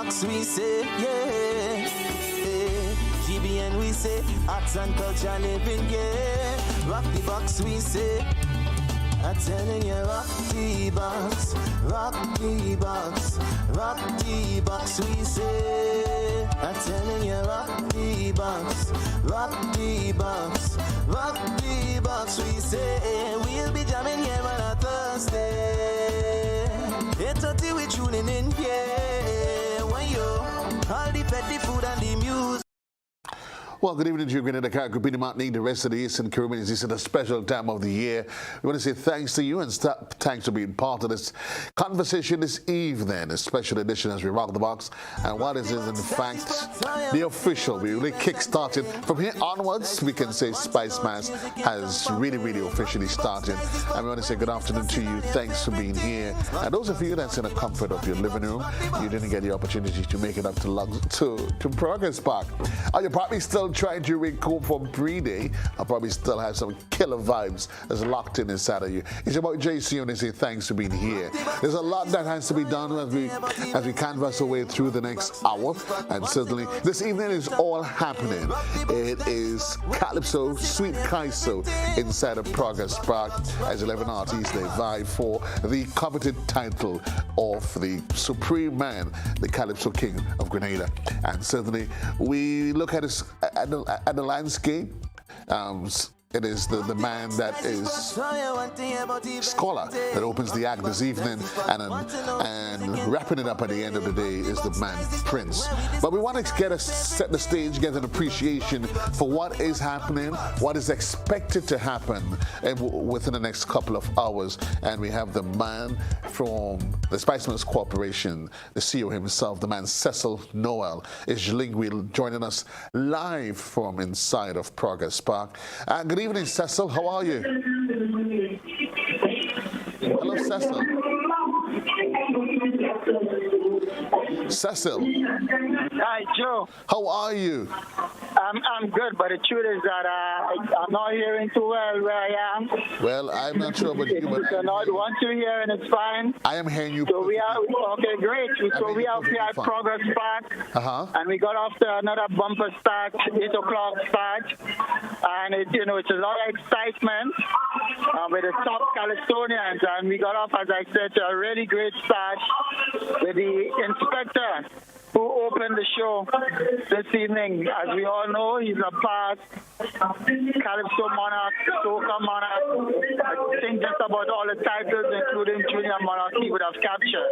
box, we say, yeah. GBN, we say, arts and culture living, yeah. Rock the box, we say. I'm telling you, rock the box, rock the box, rock the box, we say. I'm telling you, rock the box, rock the box, rock the box, we say. We'll be jamming here on a Thursday. 8:30 we tuning in here. When you all the petty food and the music. Well, good evening to you, Grenada, Caribbean, Martinique, the rest of the Eastern Caribbean. This is a special time of the year. We want to say thanks to you and thanks for being part of this conversation this evening, a special edition as we rock the box. And what is in fact the official, we really kick-started. From here onwards, we can say Spice Mass has really officially started. And we want to say good afternoon to you. Thanks for being here. And those of you that's in the comfort of your living room, you didn't get the opportunity to make it up to Progress Park. Are you probably still trying to recoup from pre-day? I'll probably still have some killer vibes that's locked in inside of you. It's about JC and they say thanks for being here. There's a lot that has to be done as we canvas our way through the next hour, and certainly this evening is all happening. It is Calypso, Sweet Kaiso inside of Progress Park as 11 artists they vie for the coveted title of the Supreme Man, the Calypso King of Grenada. And certainly we look at this at the landscape. It is the man that is scholar that opens the act this evening, and wrapping it up at the end of the day is the man Prince. But we want to set the stage, get an appreciation for what is happening, what is expected to happen within the next couple of hours. And we have the man from the Spiceman's Corporation, the CEO himself, the man Cecil Noel, is Lingui, joining us live from inside of Progress Park. Good evening, Cecil. How are you? Hello, Cecil. Cecil. Hi, Joe. How are you? I'm good, but the truth is that I'm not hearing too well where I am. Well, I'm not sure about you, but I want to hear, and it's fine. I am hearing you. So we are okay, great. So we are here at Progress Park, and we got off to another bumper start, 8 o'clock start, and it's a lot of excitement with the top Calypsonians, and we got off, as I said, to a really great start with the inspector who opened the show this evening. As we all know, he's a past Calypso monarch, soca monarch. I think just about all the titles, including Junior Monarch, he would have captured.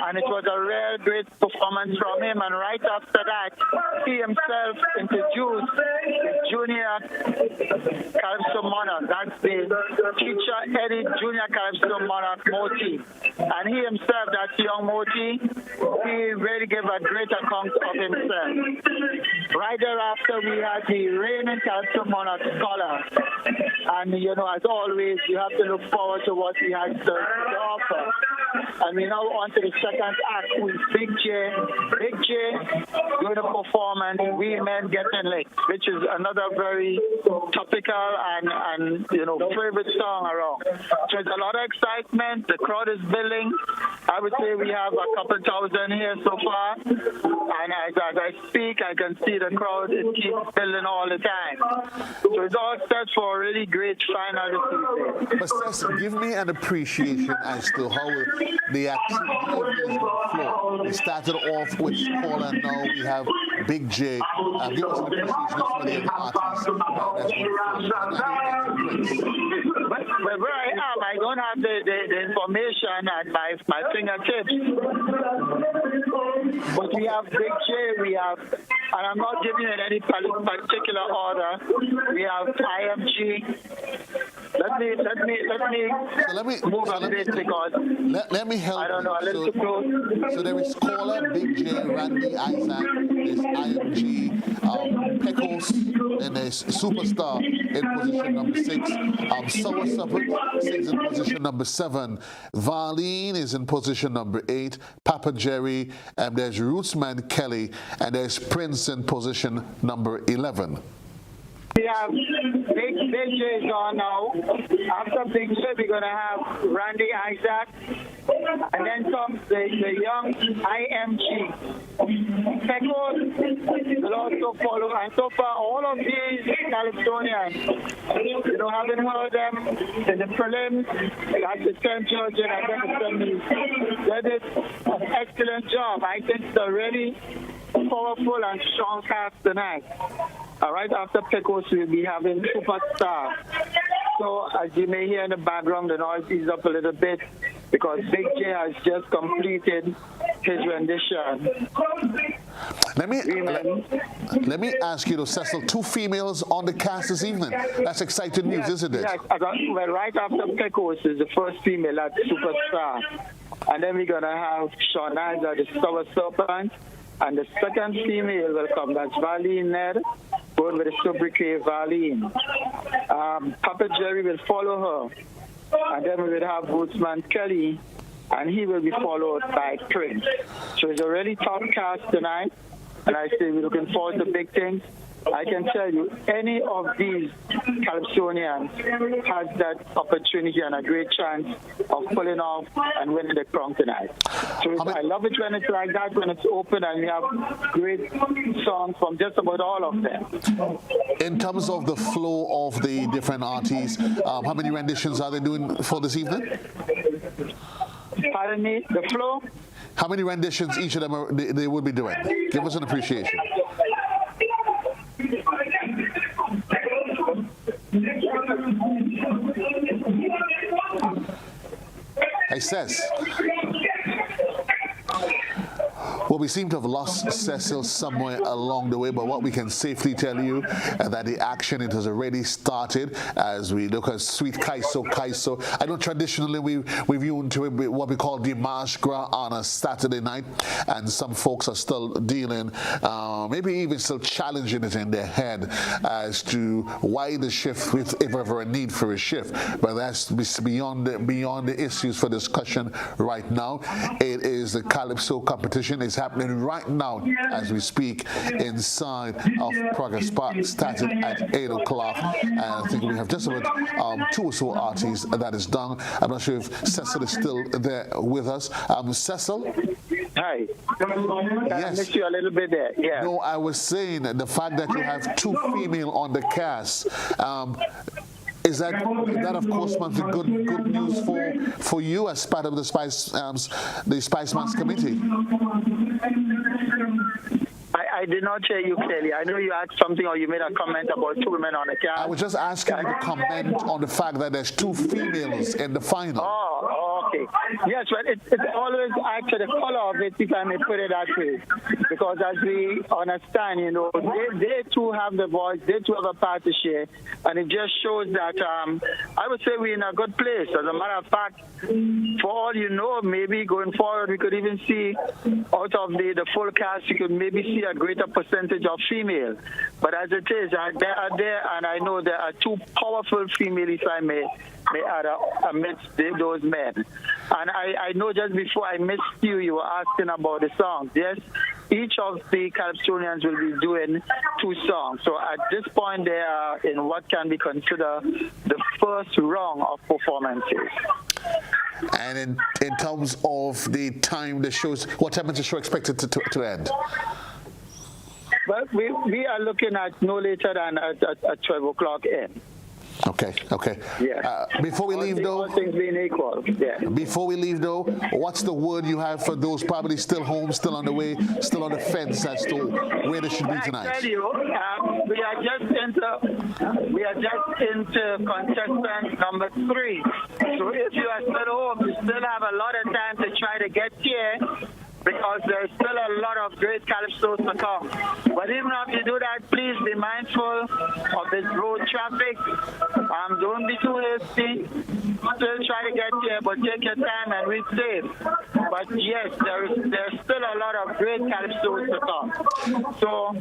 And it was a real great performance from him. And right after that, he himself introduced the Junior Calypso monarch. That's the teacher Eddie Junior Calypso monarch, Moti. And he himself, that young Moti, he really gave a great account of himself. Right thereafter, we had the reigning Calypso monarch scholar. And, as always, you have to look forward to what he has to offer. And we now on to the second act with Big J. Big J going to perform and We Men Getting Licked, which is another very topical and favorite song around. So it's a lot of excitement. The crowd is building. I would say we have a couple thousand here so far. And as I speak, I can see the crowd is keeps building all the time. So it's all set for a really great final this evening. But Cecil, give me an appreciation as to how the activity is going to flow. We started off with Scholar, and now we have Big J. Give us an appreciation of some of the other artists that's going to flow. But where I am, I don't have the information at my fingertips. But we have Big J, and I'm not giving it any particular order. We have IMG. Let me move a bit because let me help. I don't know, a little too close. So there is Scholar, Big J, Randy, Isaac, there's IMG, Peckles, and there's Superstar in position number 6. Sour Supper is in position number 7. Varlene is in position number 8. Papa Jerry, and there's Rootsman Kelly, and there's Prince in position number 11. We have Big J is on now. After Big J, we're going to have Randy Isaac. And then comes the young IMG. Pecos will also follow. And so far, all of these Calypsonians, haven't heard them in the prelims, like the 10 judging and then the semis. They did an excellent job. I think it's a really powerful and strong cast tonight. Right after Pecos, we'll be having Superstar. So as you may hear in the background, the noise is up a little bit because Big J has just completed his rendition. Let me ask you, Cecil, 2 females on the cast this evening. That's exciting news, isn't it? Yes, well, right after Pecos is the first female at Superstar. And then we're going to have Shawniza, the Sour Serpent. And the second female will come. That's Valine Ned, going with the sobriquet Valine. Papa Jerry will follow her. And then we will have Woodsman Kelly, and he will be followed by Prince. So it's a really tough cast tonight. And I say we're looking forward to big things. I can tell you, any of these Calypsonians has that opportunity and a great chance of pulling off and winning the crown tonight. So I love it when it's like that, when it's open and we have great songs from just about all of them. In terms of the flow of the different artists, how many renditions are they doing for this evening? Pardon me, the flow? How many renditions each of them they will be doing? Give us an appreciation. Hey, Cess. Well, we seem to have lost Cecil somewhere along the way, but what we can safely tell you is that the action, it has already started as we look at Sweet Kaiso. I know traditionally we've used to it what we call the Marche Gras on a Saturday night, and some folks are still dealing, maybe even still challenging it in their head as to why the shift, if ever a need for a shift. But that's beyond the issues for discussion right now. It is the Calypso competition. It's happening right now as we speak inside of Progress Park, starting at 8 o'clock. And I think we have just about 2 or so artists that is done. I'm not sure if Cecil is still there with us. Cecil? Hi. Yes. I missed you a little bit there. Yeah. No, I was saying the fact that you have 2 female on the cast, is that of course must be good news for you as part of the Spice Man's committee? I did not hear you clearly. I know you asked something or you made a comment about 2 women on the cast. I was just asking you to comment on the fact that there's 2 females in the final. Oh, okay. Yes, well, it's always actually the color of it, if I may put it that way. Because as we understand, they too have the voice, they too have a part to share. And it just shows that I would say we're in a good place. As a matter of fact, for all you know, maybe going forward, we could even see out of the full cast, you could maybe see a greater percentage of female. But as it is, they are there, and I know there are 2 powerful female, if I may add, amidst those men. And I know just before I missed you, you were asking about the songs. Yes, each of the Calypsonians will be doing 2 songs. So at this point, they are in what can be considered the first round of performances. And in terms of the time, the shows, what time is the show expected to end? Well, we are looking at no later than at 12 o'clock end. Okay. Yeah. Before we leave, though, all things being equal. Yeah. Before we leave, though, what's the word you have for those probably still home, still on the way, still on the fence as to where they should be tonight? I tell you, we are just into contestant number 3. So if you are still home, you still have a lot of time to try to get here, because there's still a lot of great calypsos to come. But even if you do that, please be mindful of this road traffic. Don't be too hasty. Still try to get here, but take your time and reach safe. But yes, there's still a lot of great calypsos to come. So,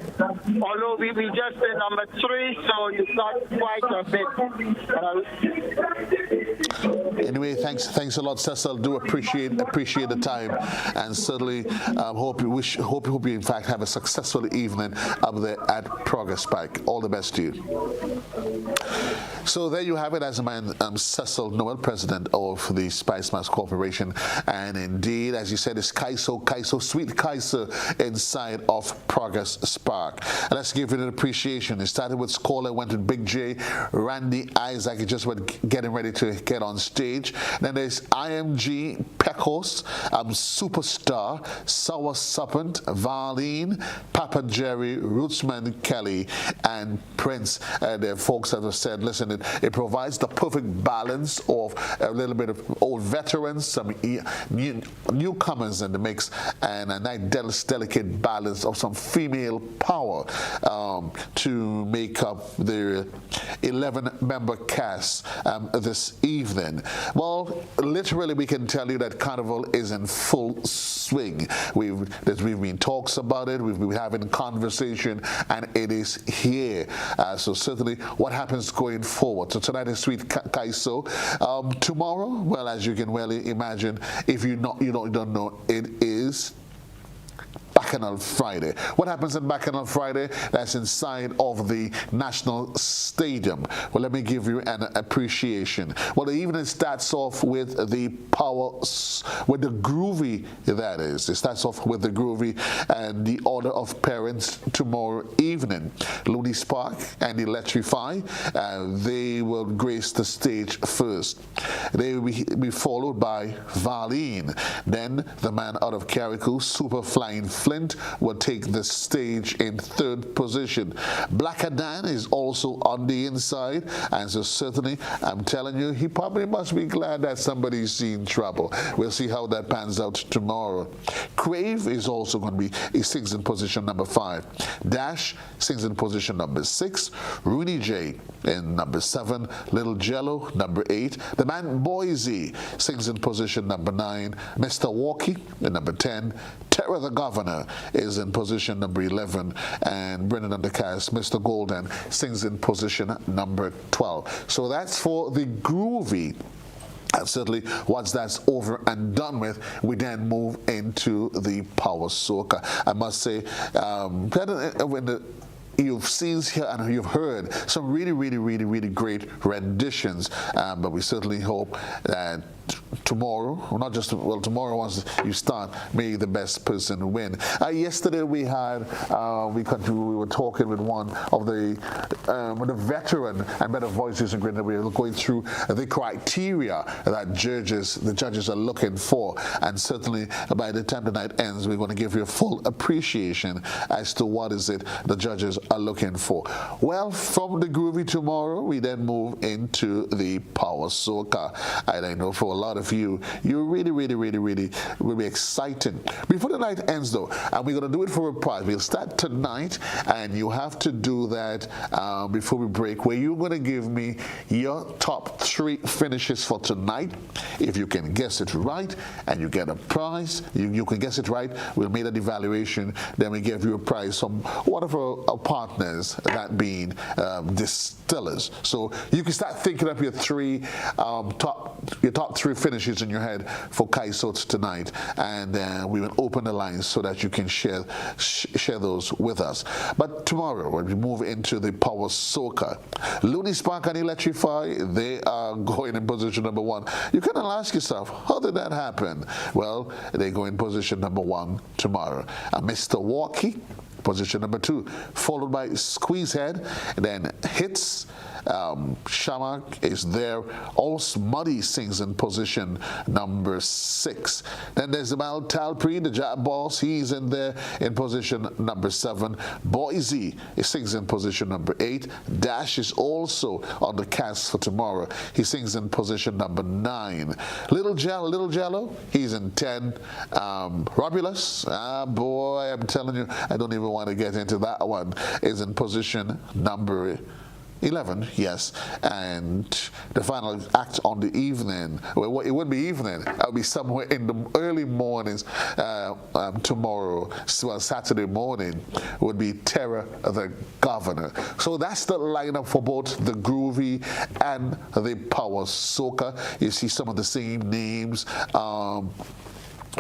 although we just in number 3, so you've got quite a bit. Anyway, thanks a lot, Cecil. Do appreciate the time, and certainly certainly hope you in fact have a successful evening up there at Progress Park. All the best to you. So there you have it, as a man, Cecil Noel, president of the Spice Mass Corporation, and indeed, as you said, it's Kaiso, sweet Kaiso inside of Progress Spark. And let's give it an appreciation. It started with Scola, went to Big J, Randy Isaac, he just went getting ready to get on stage. Then there's IMG, Pecos, Superstar, Sour Serpent, Varlene, Papa Jerry, Rootsman Kelly, and Prince. The folks that have said, listen, it provides the perfect balance of a little bit of old veterans, some newcomers in the mix, and a nice delicate balance of some female power to make up the 11-member cast this evening. Well, literally, we can tell you that Carnival is in full swing. There's been talks about it, we've been having conversation, and it is here. So certainly, what happens going forward? So tonight is Sweet Kaiso. Tomorrow, well, as you can well imagine, if you don't know, it is Bacchanal Friday. What happens in Bacchanal Friday? That's inside of the National Stadium. Well, let me give you an appreciation. Well, the evening starts off with the groovy, that is. It starts off with the groovy and the order of parents tomorrow evening. Looney Spark and Electrify, they will grace the stage first. They will be followed by Varlene. Then the man out of Carriacou, Super Flying Flint, will take the stage in third position. Black Adan is also on the inside, and so certainly, I'm telling you, he probably must be glad that somebody's seen trouble. We'll see how that pans out tomorrow. Crave is also going to be, he sings in position number 5. Dash sings in position number 6. Rooney J in number 7. Little Jello, number 8. The man Boise sings in position number 9. Mr. Walkie in number 10. Terror the Governor is in position number 11, and Brendan and the cast, Mr. Golden, sings in position number 12. So that's for the groovy. And certainly, once that's over and done with, we then move into the power soca. I must say, you've seen here and you've heard some really great renditions, but we certainly hope that tomorrow, well, tomorrow once you start, may the best person win. Yesterday we had, we were talking with one of the veteran and better voices in Grenada. We were going through the criteria that the judges are looking for, and certainly by the time the night ends, we're going to give you a full appreciation as to what is it the judges are looking for. Well, from the groovy tomorrow, we then move into the power soca, and I know for a lot of you really will be exciting. Before the night ends though, and we're going to do it for a prize. We'll start tonight, and you have to do that before we break, where you're going to give me your top 3 finishes for tonight. If you can guess it right, and you get a prize, you can guess it right, we'll make an evaluation, then we give you a prize from one of our partners, that being distillers. So you can start thinking up your top 3 finishes in your head for Kaisots tonight, and we will open the lines so that you can share those with us. But tomorrow, when we move into the power soca, Looney Spark and Electrify, they are going in position number 1. You can ask yourself, how did that happen? Well, they go in position number 1 tomorrow. And Mr. Walkie, position number 2, followed by Squeezehead, and then Hits. Shamak is there. All Smuddy sings in position number 6. Then there's the Mal Talpree, the Jab Boss. He's in there in position number 7. Boise sings in position number 8. Dash is also on the cast for tomorrow. He sings in position number 9. Little Jello, he's in 10. Robulus, boy, I'm telling you, I don't even want to get into that one, is in position number 11, yes, and the final act on the evening, well, it wouldn't be evening, it would be somewhere in the early mornings tomorrow, well, Saturday morning, would be Terror the Governor. So that's the lineup for both the groovy and the power soca. You see some of the same names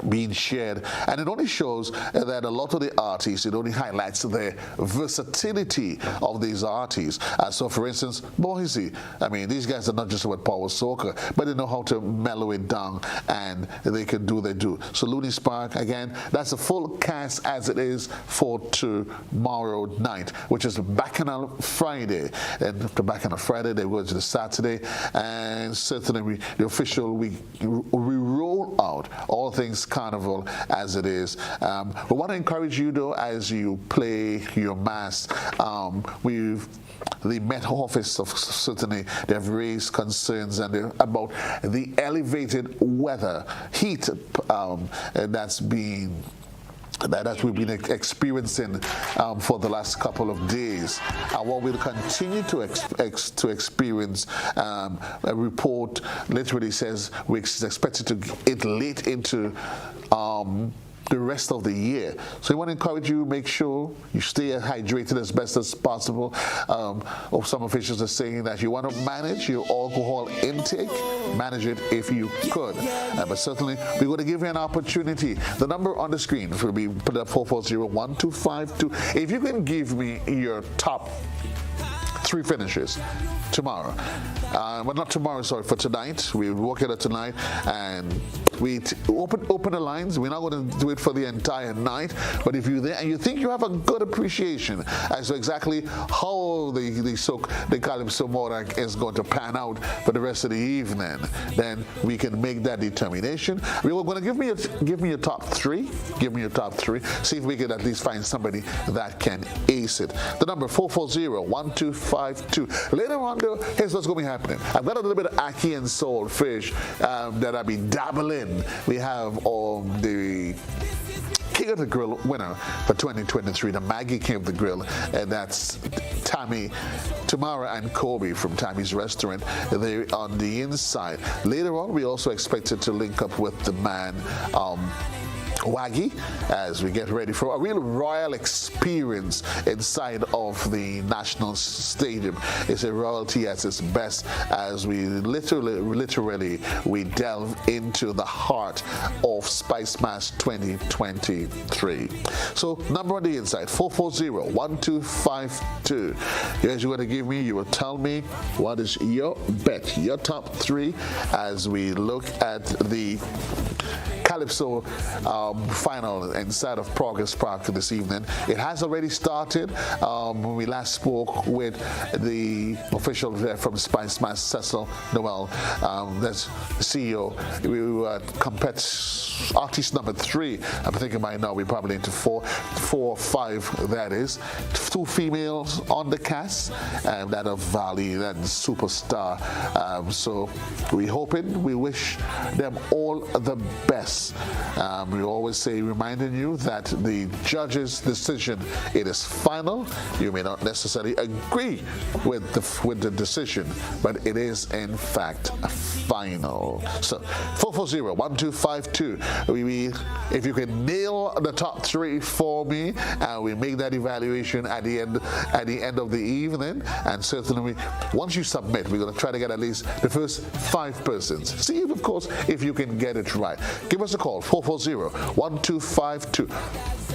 being shared, and it only shows that a lot of the artists, it only highlights the versatility of these artists. So for instance, Boise, I mean, these guys are not just about power soca, but they know how to mellow it down, and they can do their do. So Looney Spark, again, that's a full cast as it is for tomorrow night, which is Bacchanal Friday. And after Bacchanal Friday, they go to the Saturday, and certainly the official, we roll out all things carnival as it is. We want to encourage you though, as you play your mass, the Met Office of certainly they've raised concerns about the elevated weather, heat that we've been experiencing for the last couple of days. And what we'll continue to experience, a report literally says we expected to get late into the rest of the year. So we want to encourage you, make sure you stay hydrated as best as possible. Some officials are saying that you want to manage your alcohol intake, manage it if you could. But certainly, we're going to give you an opportunity. The number on the screen will be put up 440-1252. If you can give me your top 3 finishes tomorrow. Well, not tomorrow, sorry, for tonight. We're working on tonight, and we open the lines. We're not going to do it for the entire night, but if you're there and you think you have a good appreciation as to exactly how the Calypso Modak is going to pan out for the rest of the evening, then we can make that determination. We were going to give me your top 3. Give me your top 3. See if we can at least find somebody that can ace it. The number 440-1252. Later on, though, here's what's going to be happening. I've got a little bit of ackee and saltfish that I've been dabbling. We have the King of the Grill winner for 2023, the Maggie King of the Grill, and that's Tammy, Tamara, and Kobe from Tammy's Restaurant. They're on the inside. Later on, we also expected to link up with the man Waggy as we get ready for a real royal experience inside of the National Stadium. It's a royalty at its best as we literally we delve into the heart of Spice Mass 2023. So number on the inside, 440-1252. Here's you're going to give me, you will tell me what is your bet, your top 3 as we look at the Calypso final inside of Progress Park this evening. It has already started. When we last spoke with the official there from Spice Mass, Cecil Noel, that's the CEO. We were artist number 3. I'm thinking by now we're probably into 4 or 5, that is. 2 females on the cast, that of Valley, that superstar. So we wish them all the best. We always say, reminding you that the judge's decision, it is final. You may not necessarily agree with the decision, but it is in fact final. So 440-1252. If you can nail the top 3 for me, and we make that evaluation at the end of the evening, and certainly once you submit, we're going to try to get at least the first 5 persons. See if, of course, if you can get it right. Give us a call, 440-1252.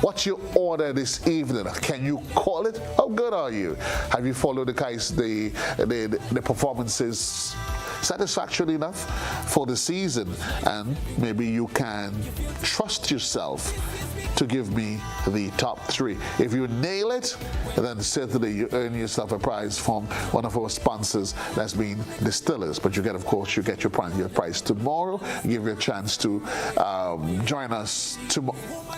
What's your order this evening? Can you call it? How good are you? Have you followed the performances satisfactory enough for the season? And maybe you can trust yourself to give me the top 3. If you nail it, then certainly you earn yourself a prize from one of our sponsors, that's been Distillers. But you get your prize tomorrow. Give you a chance to join us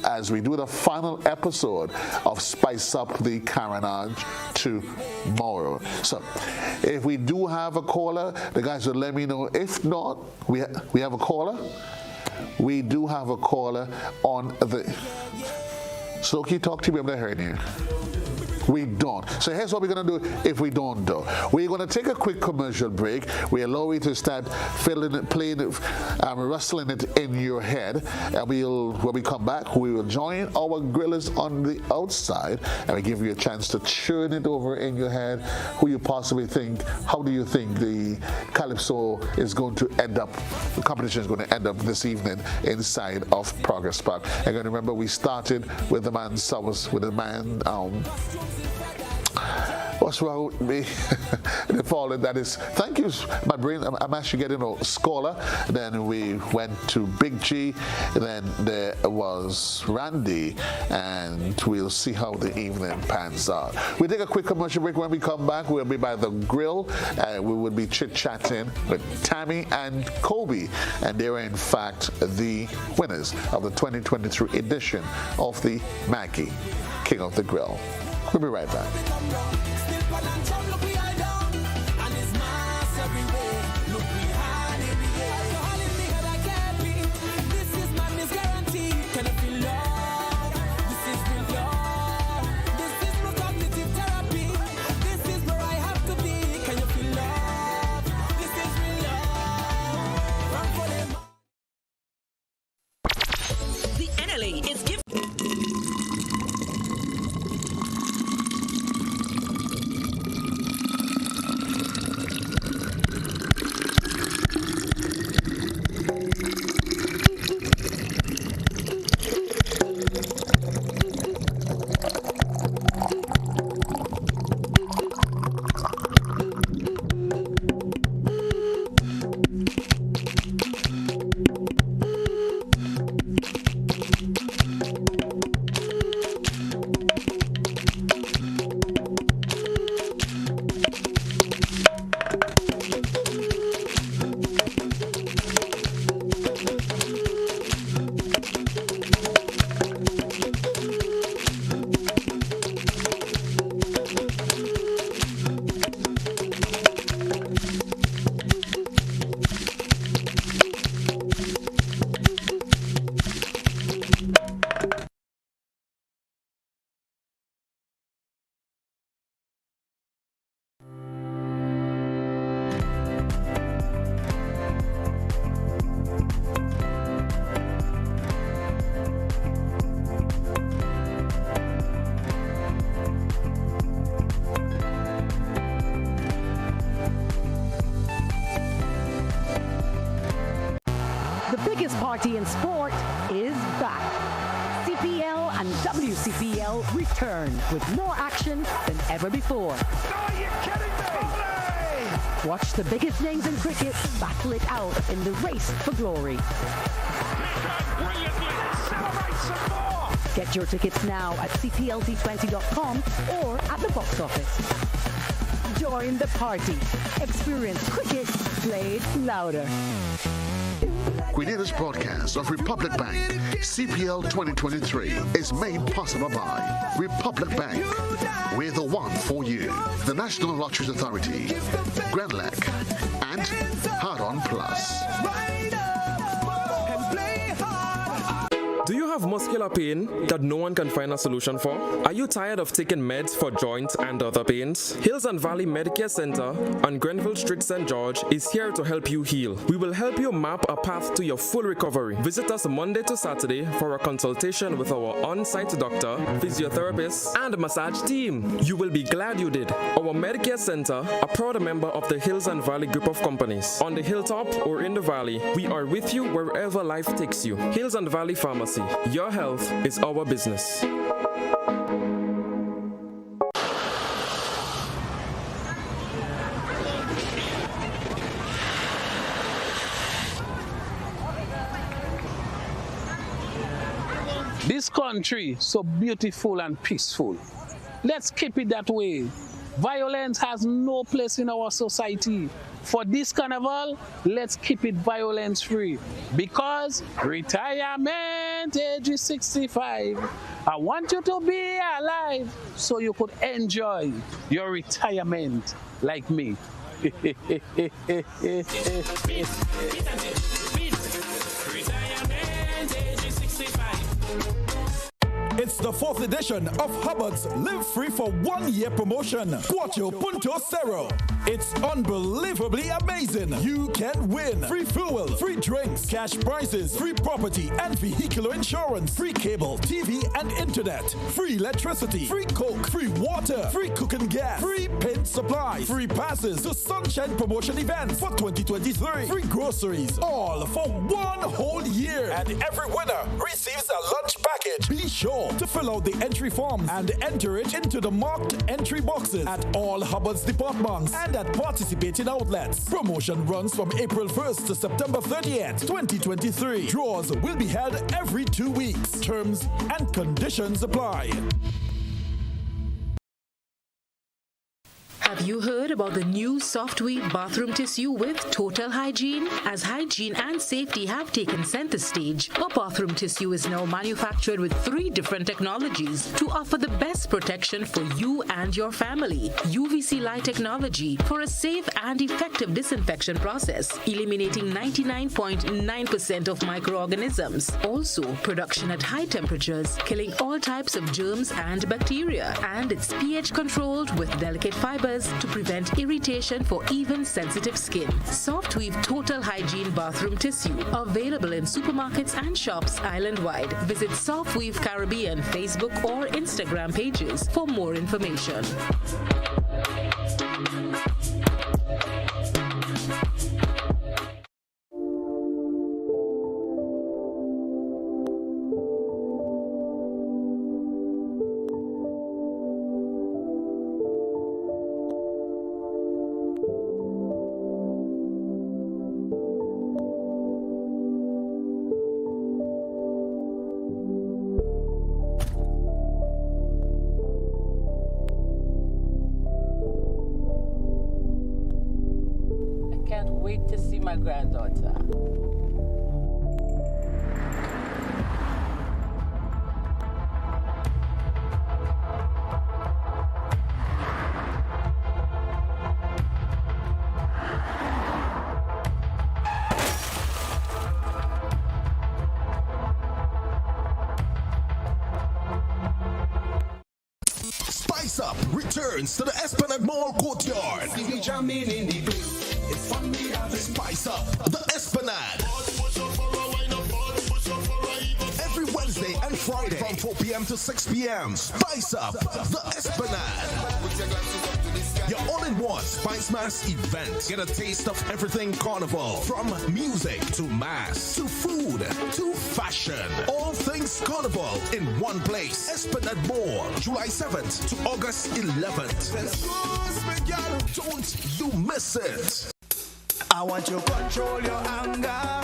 as we do the final episode of Spice Up the Carnage tomorrow. So if we do have a caller, the guys will let me know. If not, we have a caller. We do have a caller on the... Sloki, talk to me. I'm not hearing you. we don't. So here's what we're going to do if we don't do. We're going to take a quick commercial break. We allow you to start playing it, rustling it in your head. And when we come back, we will join our grillers on the outside and we give you a chance to churn it over in your head. Who you possibly think, how do you think the Calypso is going to end up, the competition is going to end up this evening inside of Progress Park. And remember, we started with the man what's wrong with me? The fallen, that is, thank you, my brain, I'm actually getting a scholar. Then we went to Big G, then there was Randy, and we'll see how the evening pans out. We take a quick commercial break. When we come back, we'll be by the grill, and we will be chit-chatting with Tammy and Kobe, and they were in fact the winners of the 2023 edition of the Mackie King of the Grill. We'll be right back. Party in sport is back. CPL and WCPL return with more action than ever before. Are you kidding me? Watch the biggest names in cricket battle it out in the race for glory. Brilliantly. Celebrate some more. Get your tickets now at cplt20.com or at the box office. Join the party. Experience cricket played louder. Grenada's broadcast of Republic Bank CPL 2023 is made possible by Republic Bank. We're the one for you. The National Lotteries Authority, Grenlec, and Hard On Plus. Do you have muscular pain that no one can find a solution for? Are you tired of taking meds for joints and other pains? Hills and Valley Medicare Center on Grenville Street, St. George is here to help you heal. We will help you map a path to your full recovery. Visit us Monday to Saturday for a consultation with our on-site doctor, physiotherapist, and massage team. You will be glad you did. Our Medicare Center, a proud member of the Hills and Valley group of companies. On the hilltop or in the valley, we are with you wherever life takes you. Hills and Valley Pharmacy. Your health is our business. This country so beautiful and peaceful. Let's keep it that way. Violence has no place in our society. For this carnival, let's keep it violence free because retirement age is 65. I want you to be alive so you could enjoy your retirement like me. It's the 4th edition of Hubbard's Live Free for 1 year promotion. Cuatro Punto Cero. It's unbelievably amazing. You can win free fuel, free drinks, cash prizes, free property and vehicular insurance, free cable, TV and internet, free electricity, free coke, free water, free cooking gas, free paint supplies, free passes to Sunshine Promotion events for 2023, free groceries, all for 1 whole year. And every winner receives a lunch package. Be sure to fill out the entry forms and enter it into the marked entry boxes at all Hubbard's departments and at participating outlets. Promotion runs from April 1st to September 30th, 2023. Draws will be held every 2 weeks. Terms and conditions apply. Have you heard about the new Softweave bathroom tissue with total hygiene? As hygiene and safety have taken center stage, our bathroom tissue is now manufactured with 3 different technologies to offer the best protection for you and your family. UVC light technology for a safe and effective disinfection process, eliminating 99.9% of microorganisms. Also, production at high temperatures, killing all types of germs and bacteria. And it's pH controlled with delicate fibers to prevent irritation for even sensitive skin. Softweave Total Hygiene Bathroom Tissue, available in supermarkets and shops island-wide. Visit Softweave Caribbean Facebook or Instagram pages for more information. Wait to see my granddaughter. Spice Up returns to the Esplanade Mall courtyard. Spice Up the Esplanade. Every Wednesday and Friday from 4 p.m. to 6 p.m. Spice Up the Esplanade. Your all-in-one Spice Mass event. Get a taste of everything carnival. From music to mass to food to fashion. All things carnival in one place. Esplanade Mall, July 7th to August 11th. Don't you miss it. I want you to control your anger.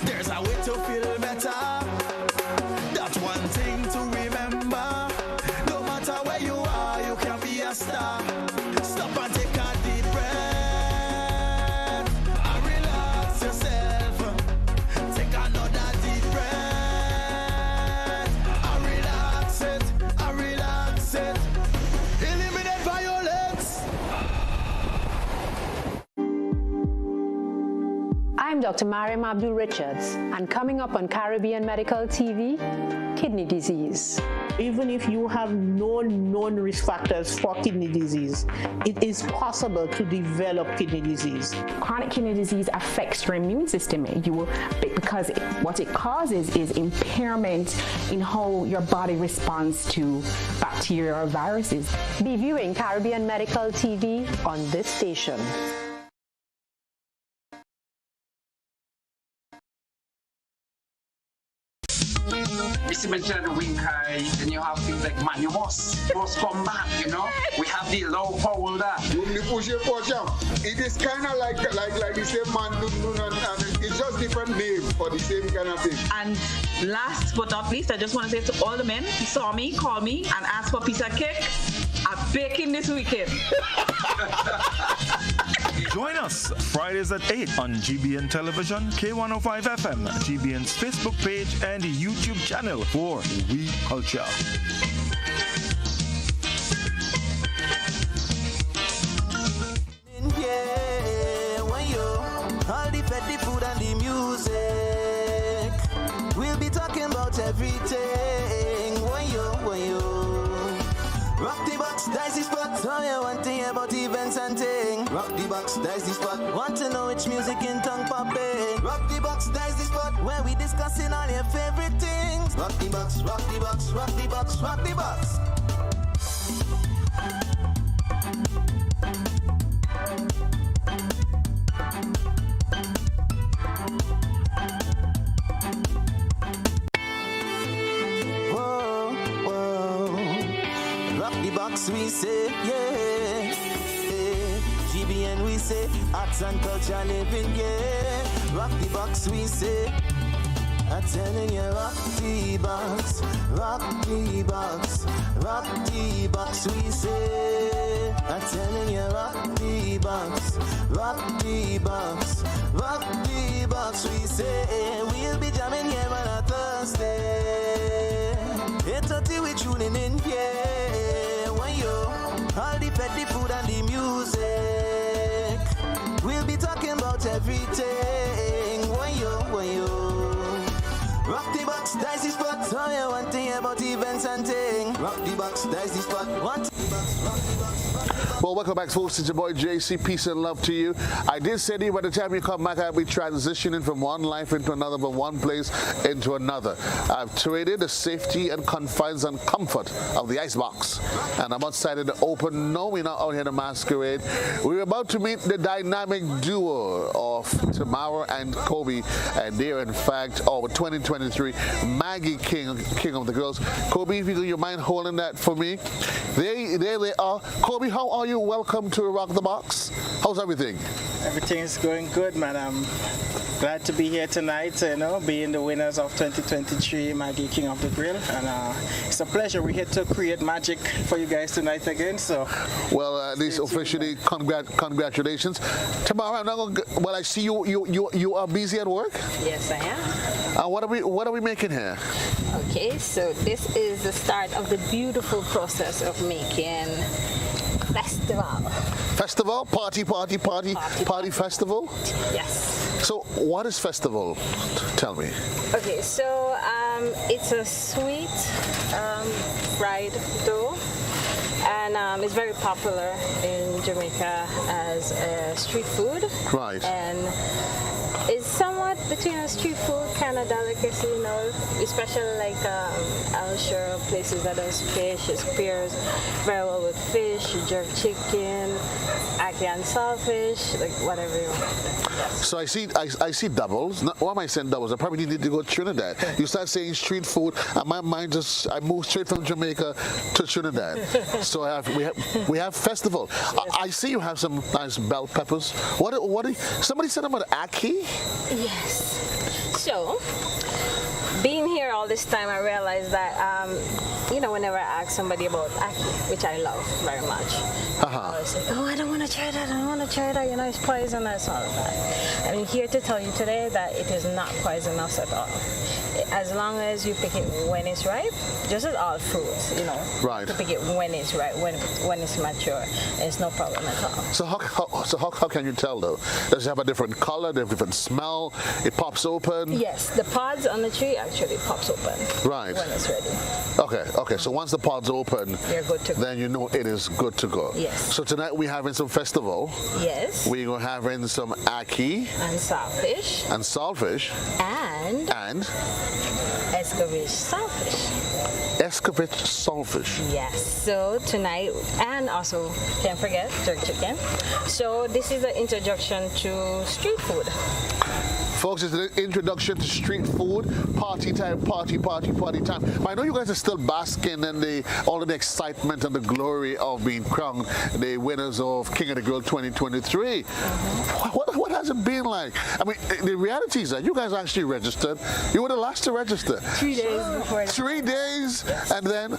There's a way to feel better. That's one thing to remember. No matter where you are, you can be a star. Stop and take a deep breath and relax yourself. Take another deep breath and relax it, and relax it. Eliminate violence. I'm Dr. Mariam Abdul Richards, and coming up on Caribbean Medical TV, kidney disease. Even if you have no known risk factors for kidney disease, it is possible to develop kidney disease. Chronic kidney disease affects your immune system because what it causes is impairment in how your body responds to bacteria or viruses. Be viewing Caribbean Medical TV on this station. You see, mention the wing high, then you have things like, man, you must come back, you know? We have the low power that. When you push your portion, it is kind of like the same man, and it's just different name for the same kind of thing. And last but not least, I just want to say to all the men who saw me, call me, and ask for a piece of cake. I'm baking this weekend. Join us Fridays at 8 on GBN Television, K105 FM, GBN's Facebook page, and YouTube channel for We Culture. Yeah, when you all the petty food and the music, we'll be talking about everything. When Rock the box, that's the spot. So you want to hear about events and thing. Rock the box, that's the spot. Want to know which music in tongue popping. Rock the box, that's the spot. Where we discussing all your favorite things. Rock the box, rock the box, rock the box, rock the box. We say, yeah, GBN we say, arts and culture living, yeah. Rock the box we say, I'm telling you, rock the box, rock the box, rock the box we say, I'm telling you, rock the box, rock the box, rock the box we say, we'll be jamming here on a Thursday, 8:30 we tuning in, yeah. All the petty food and the music. We'll be talking about everything. When you rock the box, that's the spot. So you want to hear about events and thing. Rock the box, that's the spot. Want the box, rock the box. Well, welcome back, folks. It's your boy JC. Peace and love to you. I did say to you, by the time you come back, I'll be transitioning from one life into another, from one place into another. I've traded the safety and confines and comfort of the icebox, and I'm outside in the open. No, we're not out here to masquerade. We're about to meet the dynamic duo of Tamara and Kobe, and they're in fact our 2023 Maggie King of the Girls. Kobe, if you mind holding that for me. There they are. Kobe, how are you? Welcome to Rock the Box. How's everything? Everything's going good, man. I'm glad to be here tonight, being the winners of 2023 Maggie King of the Grill. And it's a pleasure. We're here to create magic for you guys tonight again. So, well, at least officially, congratulations. Tamara, I'm not gonna, well, I see you are busy at work? Yes, I am. What are we making here? Okay, so this is the start of the beautiful process of making festival. Festival? Party festival? Yes. So what is festival? Tell me. Okay, so it's a sweet fried dough, and it's very popular in Jamaica as a street food. Right. And it's somewhat between a street food kind of delicacy, especially like I'm sure places that does fish. It pairs very well with fish, jerk chicken, ackee and saltfish, like whatever you want. So I see doubles. Why am I saying doubles? I probably need to go to Trinidad. You start saying street food, and my mind I moved straight from Jamaica to Trinidad. So we have festival. I see you have some nice bell peppers. Somebody said about ackee? Yes. So, being here all this time, I realized that, whenever I ask somebody about ackee, which I love very much, I always say, I don't want to try that, it's poisonous, all of that. I'm here to tell you today that it is not poisonous at all. As long as you pick it when it's ripe, just as all fruits, Right. To pick it when it's ripe, when it's mature, it's no problem at all. So how can you tell though? Does it have a different color, different smell? It pops open? Yes, the pods on the tree actually pops open. Right. When it's ready. Okay. So once the pods open, you're good to go. Then you know it is good to go. Yes. So tonight we're having some festival. Yes. We're having some ackee. And saltfish. And Escovitch saltfish. Escovitch saltfish. Yes. So tonight, and also can't forget jerk chicken. So this is an introduction to street food. Folks, it's an introduction to street food, party time. I know you guys are still basking in all of the excitement and the glory of being crowned the winners of King of the Grill 2023. What has it been like? I mean, the reality is that you guys actually registered. You were the last to register. 3 days before. 3 days? Yes. And then,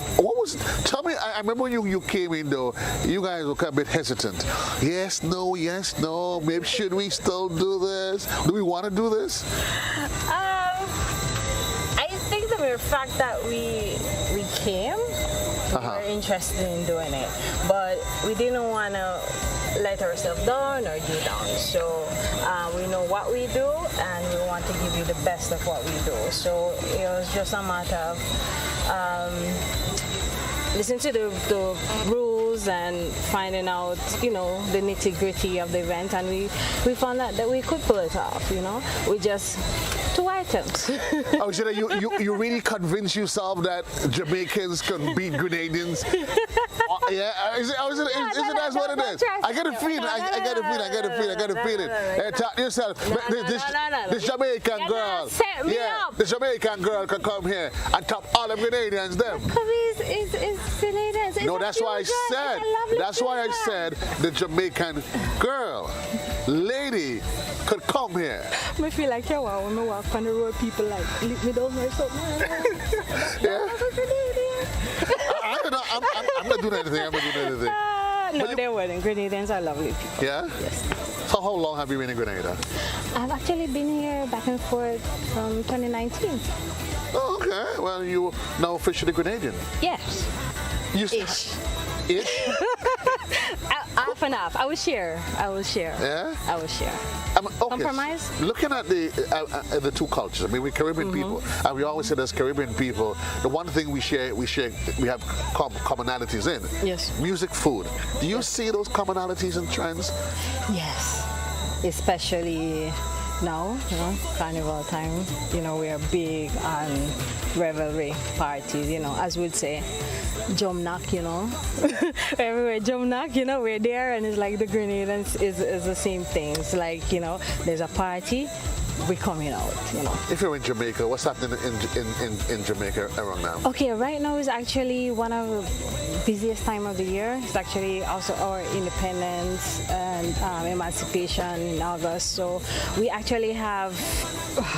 tell me, I remember when you came in though, you guys were a bit hesitant. Yes, no, maybe should we still do this? Do we want to do this? I think the mere fact that we came, we were interested in doing it, but we didn't want to let ourselves down or do down. So we know what we do, and we want to give you the best of what we do. So it was just a matter of listen to the rules and finding out, you know, the nitty-gritty of the event, and we found out that we could pull it off, you know. We just 2 items. Oh, so you really convinced yourself that Jamaicans can beat Grenadians? Yeah, is it that's what it is? I get a feeling. I get a feeling. Talk to yourself. This Jamaican girl. This Jamaican girl can come here and top all the Grenadians. Them. It's Grenadians. No, that's why I said. That's why I said the Jamaican girl, lady, could come here. I feel like when I walk on the road, people like lick me down or something. Yeah. I'm not doing anything. No, they weren't. Grenadians are lovely people. Yeah? Yes. So how long have you been in Grenada? I've actually been here back and forth from 2019. Oh, okay. Well, you now officially Grenadian. Yes. Ish? Half and half. I will share. Yeah? I will share. Okay. Compromise? Looking at the two cultures, I mean, we're Caribbean people, and we always say as Caribbean people, the one thing we have commonalities in. Yes. Music, food. Do you see those commonalities and trends? Yes. Especially now, you know, carnival time, you know, we are big on revelry parties, you know, as we'd say. Jump knock, you know. Everywhere jump knock, you know, we're there, and it's like the Grenadians is the same thing. It's like, you know, there's a party, we're coming out, you know. If you're in Jamaica, what's happening in Jamaica around now? Okay, right now is actually one of the busiest time of the year. It's actually also our independence and emancipation in August. So we actually have,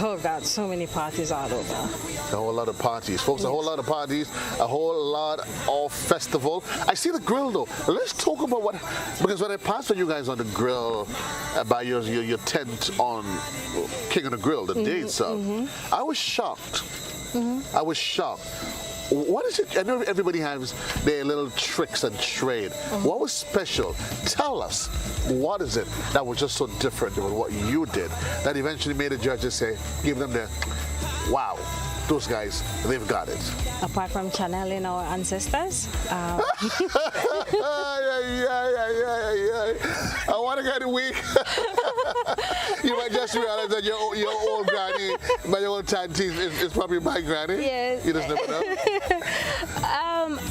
oh God, so many parties all over. A whole lot of parties, folks. Yes. A whole lot of parties, a whole lot of festival. I see the grill though. Let's talk about what, because when I passed by you guys on the grill, by your tent on King of the Grill, the day itself, I was shocked. I was shocked. What is it? I know everybody has their little tricks and trade. What was special? Tell us, what is it that was just so different than what you did that eventually made the judges say, give them the, wow, those guys, they've got it. Apart from channeling our ancestors. I want to get weak. You might just realize that your old granny, my old auntie is probably my granny. Yes. You just never know.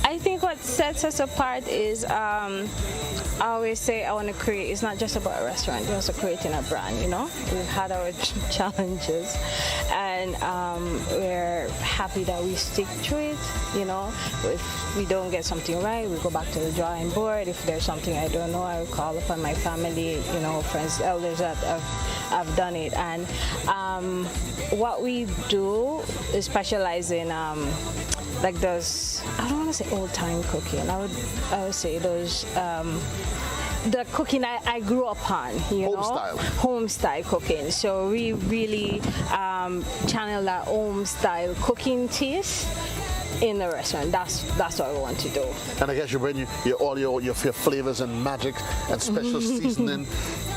I think what sets us apart is I always say I want to create, it's not just about a restaurant, it's also creating a brand, you know. We've had our challenges, and we're happy that we stick to it, you know. If we don't get something right, we go back to the drawing board. If there's something I don't know, I will call upon my family, you know, friends, elders that have done it. And what we do is specialize in like those, I don't want to say old-time cooking. I would say those the cooking I grew up on, you know, home style cooking. So we really channel that home style cooking taste in the restaurant. That's what we want to do. And I guess you bring all your flavors and magic and special seasoning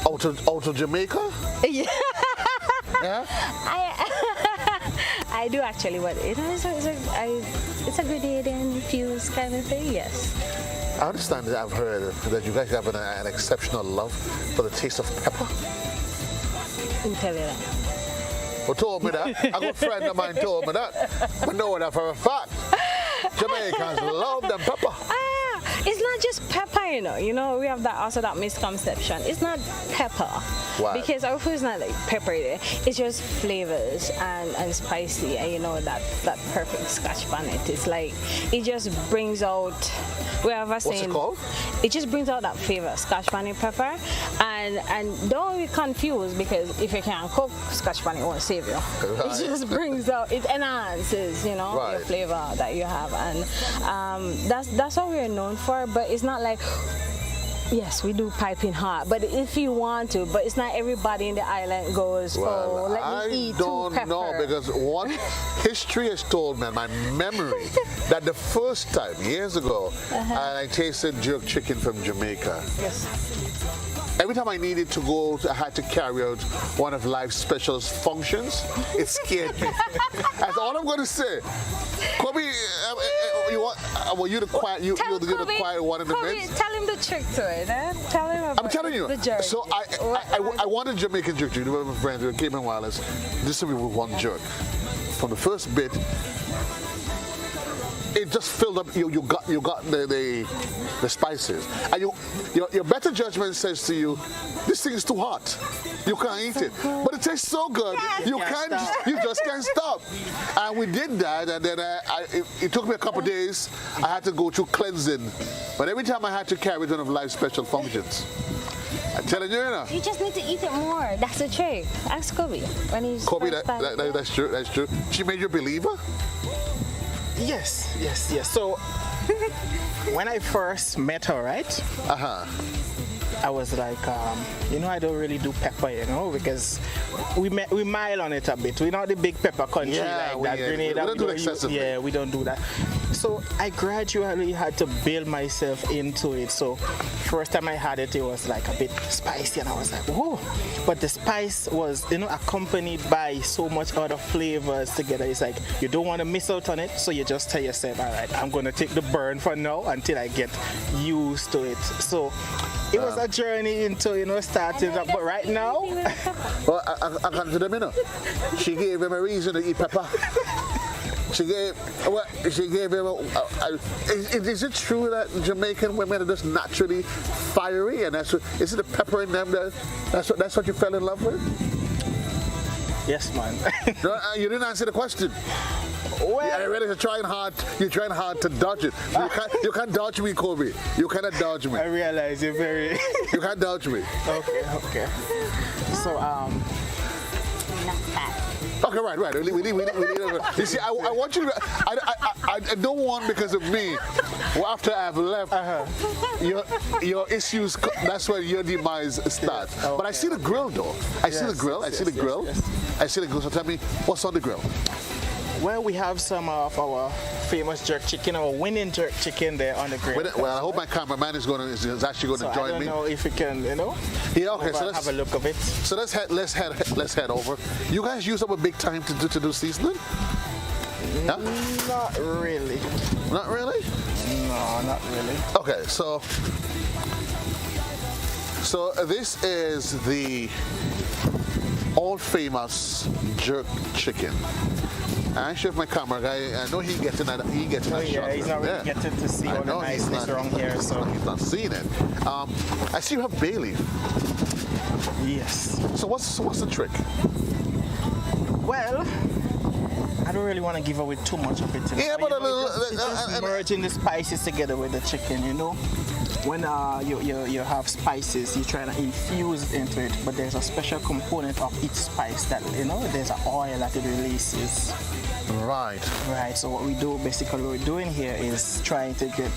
out of Jamaica. Yeah. Yeah. I do actually, but you know, it's a Grenadian infused kind of thing. Yes. I understand that I've heard that you guys have an exceptional love for the taste of pepper. Who tell you that? Who told me that? A good friend of mine told me that. But know that for a fact. Jamaicans love them pepper. It's not just pepper, you know. You know, we have that misconception. It's not pepper. Why? Because our food is not like peppery. It's just flavors and spicy, and you know that perfect scotch bonnet. It's like it just brings out. What's it called? It just brings out that flavor, scotch bonnet pepper, and don't be confused, because if you can't cook, scotch bonnet won't save you. Right. It just brings out, it enhances, you know, your flavor that you have, and that's what we're known for. But it's not like, yes, we do piping hot, but if you want to, but it's not everybody in the island goes, well, let me eat two pepper. I don't know, because what history has told me, my memory, that the first time, years ago, I tasted jerk chicken from Jamaica. Yes. every time I needed to go, I had to carry out one of life's special functions. It scared me. That's all I'm going to say. Kobe, you want? Well, you're the quiet. You're the quiet one in the midst. Tell him the trick to it. Tell him about I'm telling you. the jerk. So I wanted Jamaican jerk. You know, my friends who came in wireless. This will be with one jerk. From the first bit, it just filled up. You got the spices, and your better judgment says to you, this thing is too hot. You can't eat it, but it tastes so good. You just can't stop. And we did that, and then it took me a couple of days. I had to go through cleansing, but every time I had to carry one of life's special functions. I'm telling you, You just need to eat it more. That's the trick. Ask Kobe when he's Kobe, that's true. That's true. She made you a believer. Yes. So when I first met her, right? I was like, I don't really do pepper, because we mile on it a bit. We're not the big pepper country like that. Grenada, we don't do excessively. Yeah, we don't do that. So I gradually had to build myself into it. So first time I had it, it was like a bit spicy, and I was like, whoa. But the spice was, accompanied by so much other flavors together. It's like you don't want to miss out on it, so you just tell yourself, all right, I'm going to take the burn for now until I get used to it. So it was a journey into, starting up. But right now, well, I come to them, she gave him a reason to eat pepper. She gave him is it true that Jamaican women are just naturally fiery, and is it the pepper in them that's what you fell in love with? Yes, man. No, you didn't answer the question. Well, you're trying hard to dodge it. You can't dodge me, Kobe. You cannot dodge me. I realize you're very. You can't dodge me. Okay. So Okay, right. We need. You see, I want you to. I don't want, because of me. After I've left, your issues. That's where your demise starts. Okay. But I see the grill, though. I see the grill. So tell me, what's on the grill? Well, we have some of our famous jerk chicken, our winning jerk chicken there on the grill. Well, I hope my cameraman is actually going to join me. I don't know if we can, Yeah, okay. So let's have a look of it. So let's head over. You guys use up a big time to do seasoning? Yeah? Not really. Not really? No, not really. Okay, so this is the all famous jerk chicken. I actually have my camera guy. I know he gets in that shot. He's not really getting to see all the niceness around here, so he's not seeing it. I see you have bay leaf. Yes. So what's the trick? Well, I don't really want to give away too much of it. Yeah, but just merging the spices together with the chicken, When you have spices, you try to infuse into it, but there's a special component of each spice that, there's an oil that it releases. Right. So what we're doing here is trying to get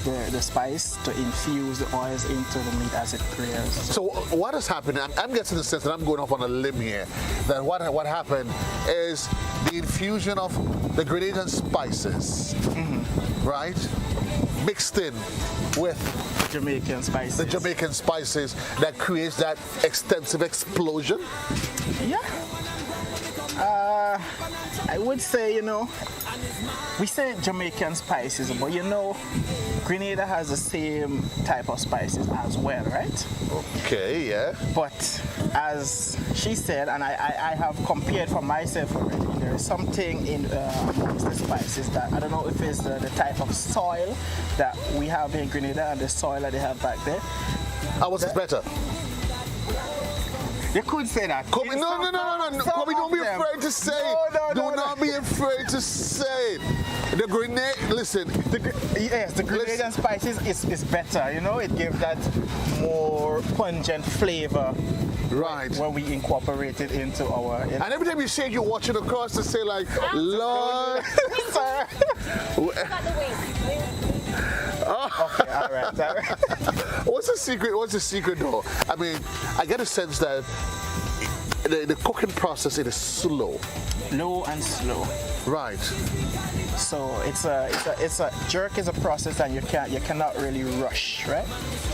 the spice to infuse the oils into the meat as it clears. So what has happened, I'm getting the sense that I'm going off on a limb here, that what happened is the infusion of the Grenadian spices, right, mixed in with Jamaican spices. The Jamaican spices that creates that extensive explosion? Yeah. I would say, we say Jamaican spices, but Grenada has the same type of spices as well, right? Okay, yeah. But as she said, and I have compared for myself already, there is something in amongst the spices that, I don't know if it's the type of soil that we have in Grenada and the soil that they have back there. What's better? You could say that. Kobe, no. Kobe, don't be afraid to say it. Do not be afraid to say it. The grenade, listen. The Grenadian spices is better, It gives that more pungent flavor. Right. When we incorporate it into our... And every time you say it, you're watching across to say like, Lord. Okay, all right. What's the secret though? I mean, I get a sense that the cooking process, it is slow. Low and slow. Right. So it's a jerk is a process that you cannot really rush, right?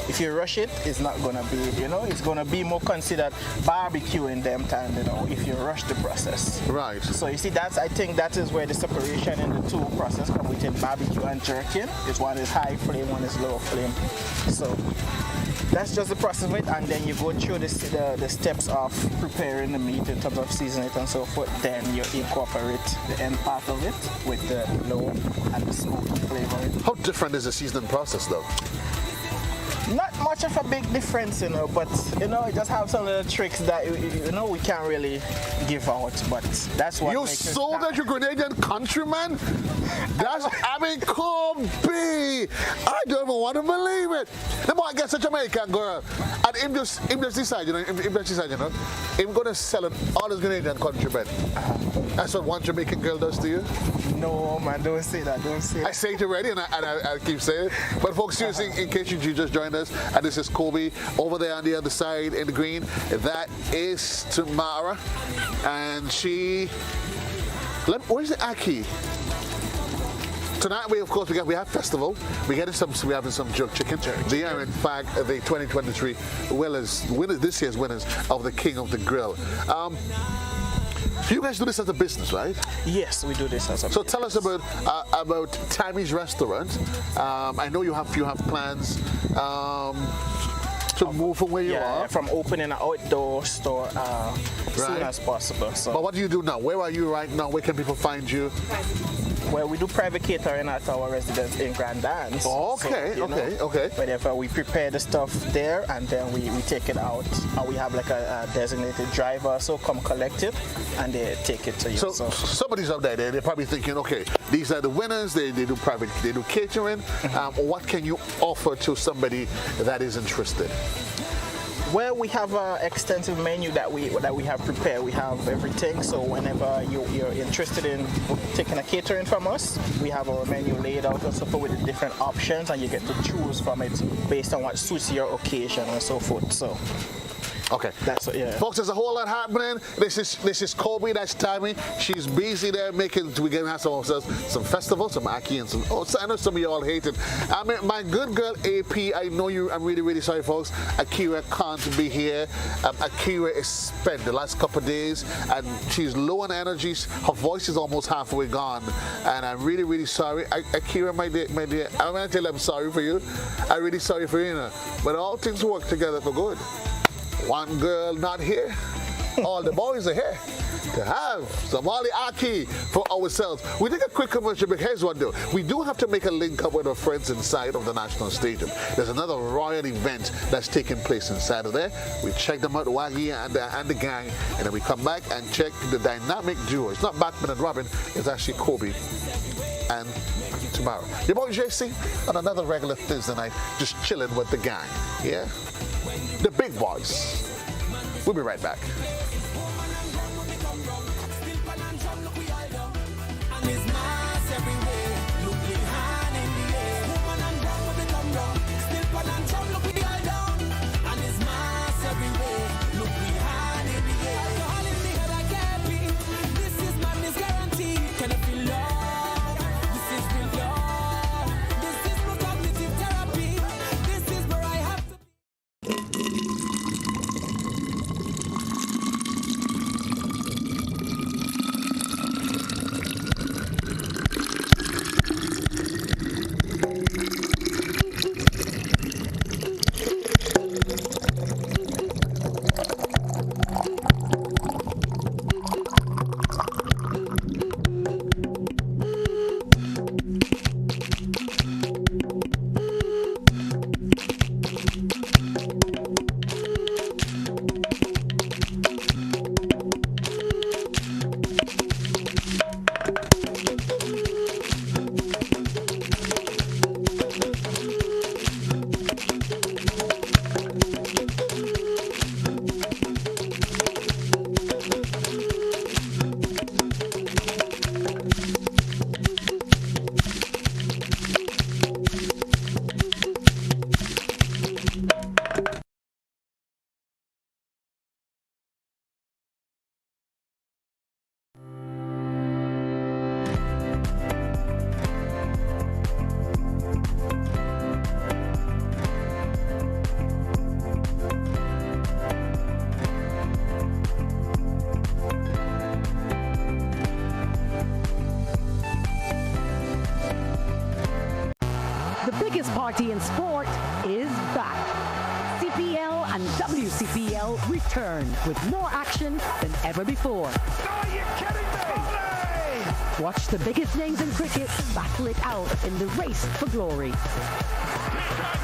If you rush it, it's not gonna be, it's gonna be more considered barbecuing them time, if you rush the process. Right. So you see, I think that is where the separation in the two process come within barbecue and jerking. One is high flame, one is low flame. So that's just the process of it, and then you go through the steps of preparing the meat in terms of seasoning it and so forth. Then you incorporate the end part of it with the low and the smoky flavor. How different is the seasoning process, though? Not much of a big difference, but it just have some little tricks that we can't really give out. But that's what you sold at your Grenadian countryman. That's Kobe. I don't even want to believe it. The boy gets a Jamaican girl, and him just decide, him gonna sell it all his Grenadian countrymen. That's what one Jamaican girl does to you. No, man, don't say that. Don't say that. I say it already, and I keep saying it. But folks, seriously, in case you just joined us, and this is Kobe over there on the other side in the green. That is Tamara, and where's the Aki? Tonight, we have festival. We're having some jerk chicken. They are in fact the 2023 winners, this year's winners of the King of the Grill. You guys do this as a business, right? Yes, we do this as a business. So tell us about Tammy's Restaurant. I know you have plans to move from where you are. From opening an outdoor store soon as possible. So. But what do you do now? Where are you right now? Where can people find you? Well, we do private catering at our residence in Grand Dance. Oh, okay, so, okay. Whenever we prepare the stuff there and then we take it out. We have like a designated driver, so come collect it and they take it to you. So somebody's out there, they're probably thinking, okay, these are the winners, they do catering. What can you offer to somebody that is interested? Well, we have an extensive menu that we have prepared. We have everything. So whenever you're interested in taking a catering from us, we have our menu laid out and so forth with the different options, and you get to choose from it based on what suits your occasion and so forth. So. Okay. That's it, yeah. Folks, there's a whole lot happening. This is Kobe, that's Tammy. She's busy there we're gonna have some festivals, some Aki and some I know some of you all hate it. I mean, my good girl AP, I'm really, really sorry folks. Akira can't be here. Akira is spent the last couple of days and she's low on energy. Her voice is almost halfway gone. And I'm really, really sorry. Akira, my dear, I'm gonna tell you I'm sorry for you. I'm really sorry for you, But all things work together for good. One girl not here, all the boys are here to have some Oli Aki for ourselves. We take a quick commercial break. Here's what though. We do have to make a link up with our friends inside of the National Stadium. There's another royal event that's taking place inside of there. We check them out, Waggy and the gang, and then we come back and check the dynamic duo. It's not Batman and Robin, it's actually Kobe and Tamara. Your boy JC on another regular Thursday night, just chilling with the gang. Yeah? The big boys. We'll be right back. party in sport is back. CPL and WCPL return with more action than ever before. Are you kidding me? Watch the biggest names in cricket battle it out in the race for glory.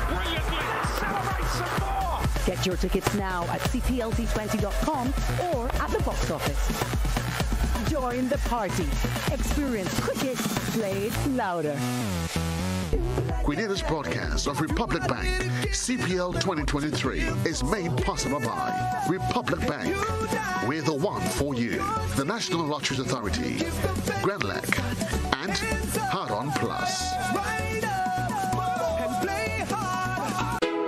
Brilliantly. Celebrate some more. Get your tickets now at cplt20.com or at the box office. Join the party. Experience cricket played louder. This broadcast of Republic Bank CPL 2023 is made possible by Republic Bank. We're the one for you. The National Lotteries Authority, Grenlec, and Hard On Plus.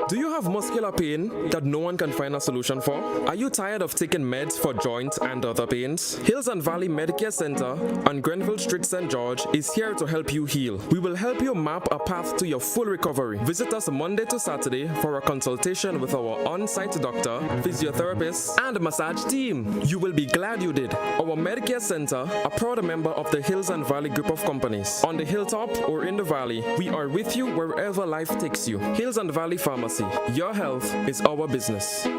Do you have muscular pain that no one can find a solution for? Are you tired of taking meds for joint and other pains? Hills and Valley Medicare Center on Grenville Street, St. George is here to help you heal. We will help you map a path to your full recovery. Visit us Monday to Saturday for a consultation with our on-site doctor, physiotherapist, and massage team. You will be glad you did. Our Medicare Center, a proud member of the Hills and Valley group of companies. On the hilltop or in the valley, we are with you wherever life takes you. Hills and Valley Pharmacy. Your health is our business. When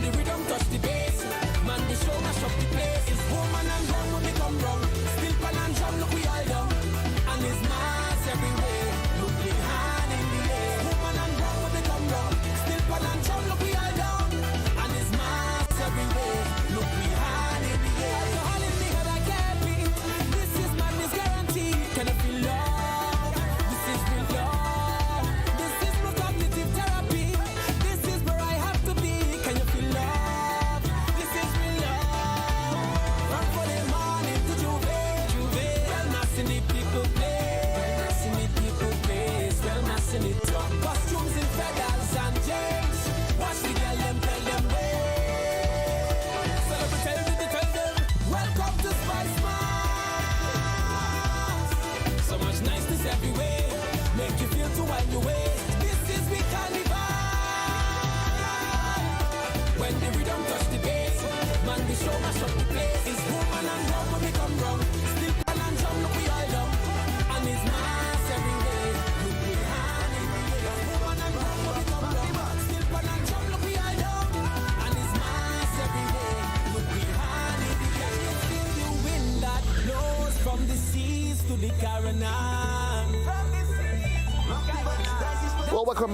the rhythm touch the bass, man, the show mash up the place. It's woman and run when we come wrong. Still pan and drum, look we all down. And it's mass everywhere. Look the hand in the air. Woman and run when we come wrong. Still pan and drum, look we all down. And it's mass everywhere. Look the hand in the air. Alcohol in the head, I can't beat. This is madness guaranteed. Can I feel love? This is real love. Well, welcome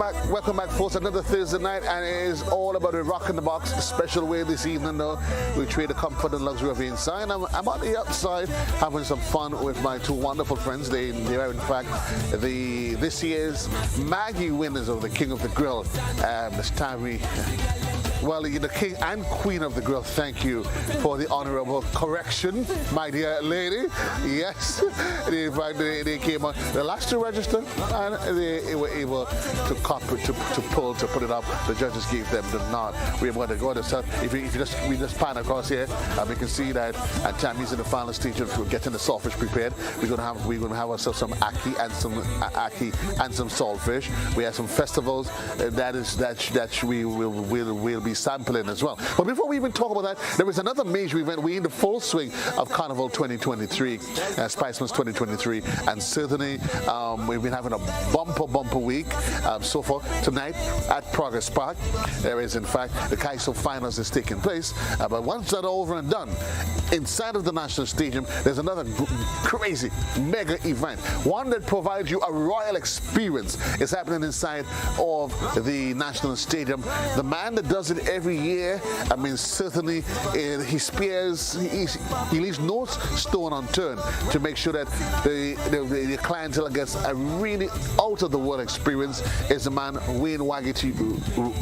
back, folks. Another Thursday night, and it is all about a rock in the box. A special way this evening, though. We trade the comfort and luxury of the inside. I'm on the outside having some fun with my two wonderful friends. They are, in fact, this year's Maggie winners of the King of the Grill. This time well, the King and Queen of the Grill, thank you for the honorable correction, my dear lady. Yes, in fact, they came on the last to register, and they were able to put it up. The judges gave them the nod. We're going to go to start. If we just pan across here, we can see that Tammy's in the final stage of getting the saltfish prepared. We're going to have ourselves some ackee and some saltfish. We have some festivals that we will be sampling as well. But before we even talk about that, there is another major event. We're in the full swing of Carnival 2023, Spiceman's 2023, and certainly we've been having a bumper week so far. Tonight at Progress Park, there is in fact the Kaiso Finals is taking place. But once that's over and done, inside of the National Stadium, there's another crazy mega event, one that provides you a royal experience. It's happening inside of the National Stadium. The man that does it every year, certainly he leaves no stone unturned to make sure that the clientele gets a really out of the world experience. Is the man Wayne Waggy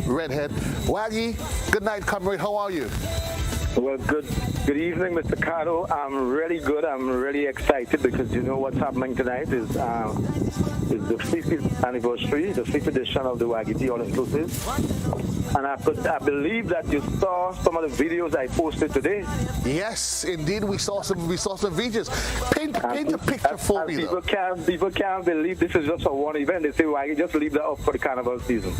Redhead. Waggy, good night, comrade. How are you? Well, good evening, Mr. Cadore. I'm really good. I'm really excited because you know what's happening tonight is the 50th anniversary, the 5th edition of the Waggy All Inclusive. And I believe that you saw some of the videos I posted today. Yes, indeed, we saw some videos. Paint a picture for me. People can't believe this is just a one event. They say, Waggy, just leave that up for the carnival season.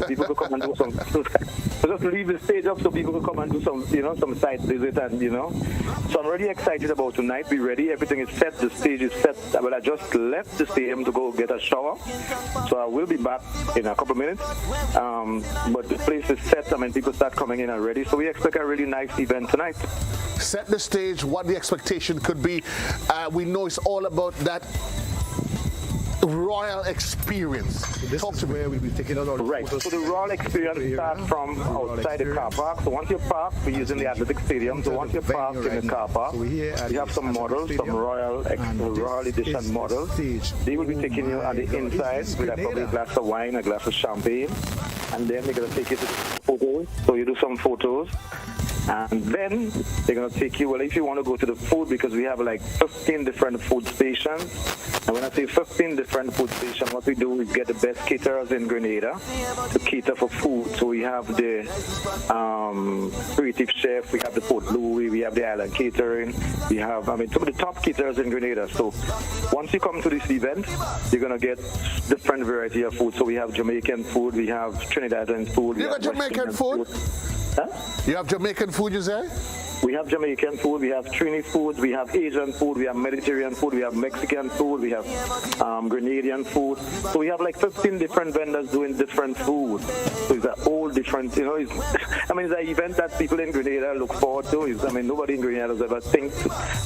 People could come and do some. So just leave the stage up so people could come and do some some site visit, and so I'm really excited about tonight. We're ready. Everything is set. The stage is set. Well, I just left the stadium to go get a shower, so I will be back in a couple of minutes. But the place is set. I mean, people start coming in already, so we expect a really nice event tonight. Set the stage. What the expectation could be. We know it's all about that royal experience. So this is where we'll be taking out all the right. So the royal experience starts from outside the car park. So once you park, we're using the athletic stadium. So once you park in the car park, we have some models, some royal edition models. They will be taking you on the inside with probably a glass of wine, a glass of champagne, and then they're going to take you to the photos. So you do some photos. And then they're going to take you, well, if you want to go to the food, because we have like 15 different food stations. And when I say 15 different food stations, what we do is get the best caterers in Grenada to cater for food. So we have the creative chef, we have the Port Louis, we have the island catering, we have, some of the top caterers in Grenada. So once you come to this event, you're going to get different variety of food. So we have Jamaican food, we have Trinidadian food. You got Jamaican food? Huh? You have Jamaican food, you say? We have Jamaican food, we have Trini food, we have Asian food, we have Mediterranean food, we have Mexican food, we have Grenadian food. So we have like 15 different vendors doing different food. So it's all different, it's an event that people in Grenada look forward to. Nobody in Grenada has ever think,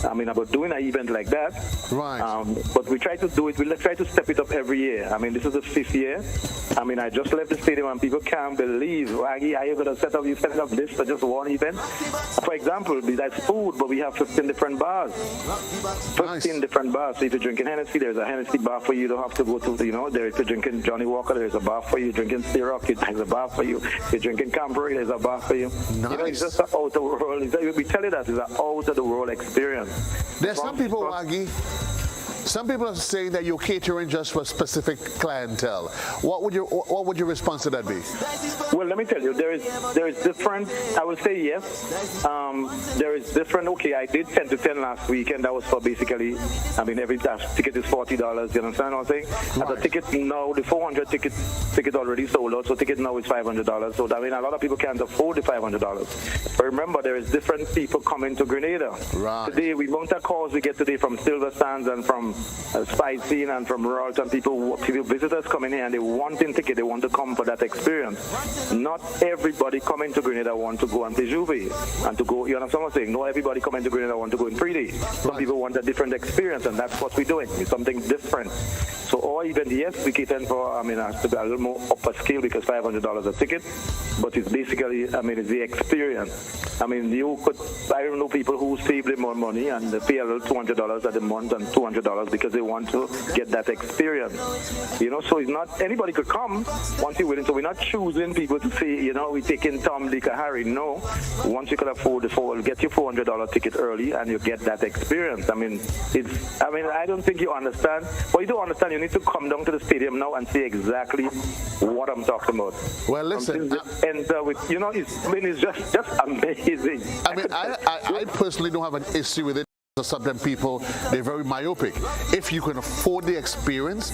about doing an event like that. Right. But we try to do it, we try to step it up every year. This is the 5th year. I just left the stadium and people can't believe, Waggy, are you going to set up this for just one event? For example, besides food, but we have 15 different bars. 15 different bars. So if you're drinking Hennessy, there's a Hennessy bar for you. You don't have to go to, if you're drinking Johnny Walker, there's a bar for you. Drinking Ciroc, there's a bar for you. If you're drinking Campari, there's a bar for you. Nice. It's just an out of the world. We tell you that it's an out of the world experience. There's some people, Waggy. Some people are saying that you're catering just for specific clientele. What would your response to that be? Well, let me tell you, there is different. I would say yes. There is different. Okay, I did 10 to 10 last week, and that was for basically. Every ticket is $40. You understand what I'm saying? Right. The ticket now, the 400 ticket already sold out. So ticket now is $500. So a lot of people can't afford the $500. But remember, there is different people coming to Grenada. Right. Today, we amount of calls we get today from Silver Sands and from Spicy and from Ralton, people visitors coming here and they want a ticket, they want to come for that experience. Not everybody coming to Grenada want to go on Juve and to go, you understand what I'm saying? Not everybody coming to Grenada want to go in 3 days. Some people want a different experience, and that's what we're doing. It's something different. So our event, yes, we cater for, to be a little more upper scale because $500 a ticket, but it's basically, it's the experience. You could, I don't know people who save them more money and they pay a little $200 a month and $200 because they want to get that experience. So it's not, anybody could come once you're willing. So we're not choosing people to say, we're taking Tom, Dick, or Harry. No. Once you can afford get your $400 ticket early and you get that experience. I don't think you understand. What you don't understand, you need to come down to the stadium now and see exactly what I'm talking about. Well, listen. Enter with, it's just amazing. I personally don't have an issue with it. Sometimes people, they're very myopic. If you can afford the experience,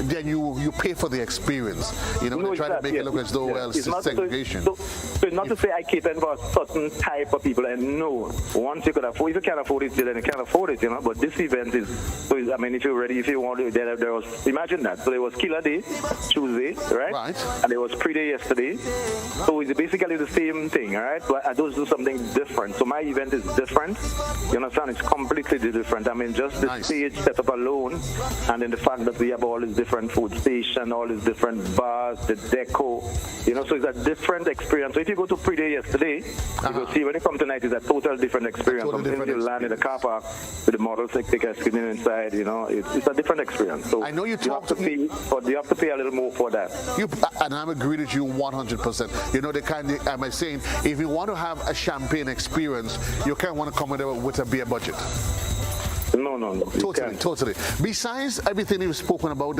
then you pay for the experience. They try to make it look as though, it's segregation. So not to say I cater for a certain type of people, and no, once you can afford, if you can't afford it, then you can't afford it, But this event is, if you're ready, if you want to, there was, imagine that. So there was Killer Day, Tuesday, right? And there was pre-day yesterday. So it's basically the same thing, all right? But I just do something different. So my event is different. You understand? It's completely different. Just the stage setup alone, and then the fact that we have all these different food stations, all these different bars, the deco, so it's a different experience. So if you go to pre-day yesterday, you will see when you come tonight, it's a total different experience. You land in the car park with the models taking screening inside, it's a different experience. So I know you have to pay, but you have to pay a little more for that. And I'm agreed with you 100%. I'm saying, if you want to have a champagne experience, you can't want to come with a beer budget. No. Totally. Besides everything you've spoken about,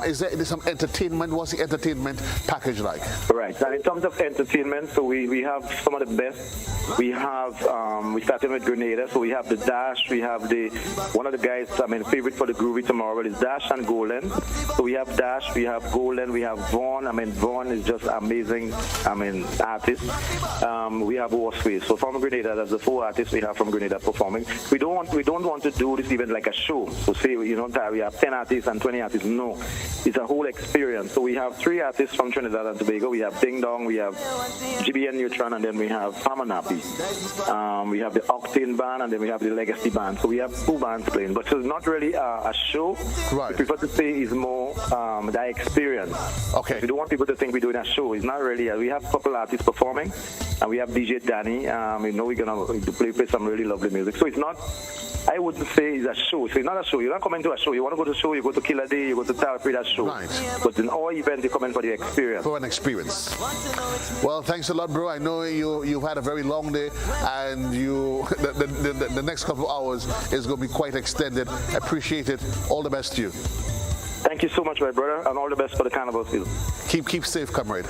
is there some entertainment? What's the entertainment package like? Right. And in terms of entertainment, so we have some of the best. We have we started with Grenada, so we have the Dash. We have one of the guys. Favorite for the Groovy tomorrow is Dash and Golden. So we have Dash, we have Golden, we have Vaughn. Vaughn is just amazing. Artist. We have Warsway. So from Grenada, that's the 4 artists we have from Grenada performing. We don't want to do this even like a show. So say we have 10 artists and 20 artists. No, it's a whole experience. So we have 3 artists from Trinidad and Tobago. We have Ding Dong, we have GBN Neutron, and then we have Hamanapi. We have the Octane band, and then we have the Legacy band. So we have 2 bands playing, but it's not really a show. Right. We prefer to say it's more the experience. Okay. We don't want people to think we're doing a show. It's not really. We have a couple artists performing, and we have DJ Danny. We're gonna play some really lovely music. So it's not. I wouldn't say it's a show. So it's not a show. You're not coming to a show. You want to go to a show, you go to Killer Day, you go to Talfrey, that show. Right. But in our event, you come in for the experience. For an experience. Well, thanks a lot, bro. I know you've had a very long day, and the next couple of hours is going to be quite extended. Appreciate it. All the best to you. Thank you so much, my brother, and all the best for the carnival season. Keep safe, comrade.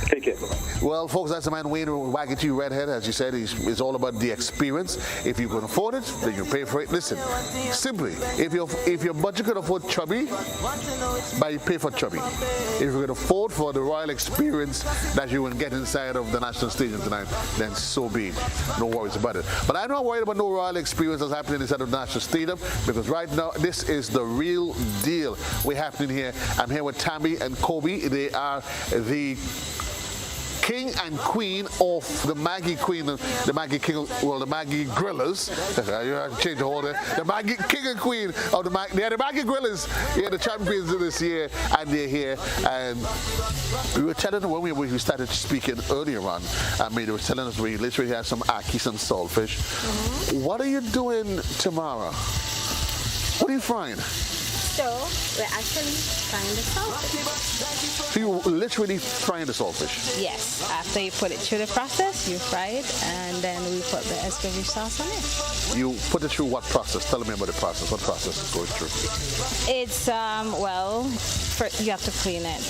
Take care. Well, folks, that's the man Wayne Waggity Redhead. As you said, it's all about the experience. If you can afford it, then you pay for it. Listen, simply, if your budget can afford chubby, pay for chubby. If you can afford for the royal experience that you will get inside of the National Stadium tonight, then so be it. No worries about it. But I'm not worried about no royal experience that's happening inside of the National Stadium, because right now, this is the real deal. We're happening here. I'm here with Tammy and Kobe. They are the king and queen of the Maggie Queen, the Maggie King, the Maggie Grillers. You have to change the order. The Maggie King and Queen of the Maggie. They are the Maggie Grillers. They are the champions of this year, and they're here. And we were telling them when we started speaking earlier on. They were telling us we literally have some akis and saltfish. Mm-hmm. What are you doing tomorrow? What are you frying? So we're actually frying the saltfish. So you're literally frying the saltfish? Yes. After you put it through the process, you fry it, and then we put the escovitch sauce on it. You put it through what process? Tell me about the process. What process it goes through? It's you have to clean it.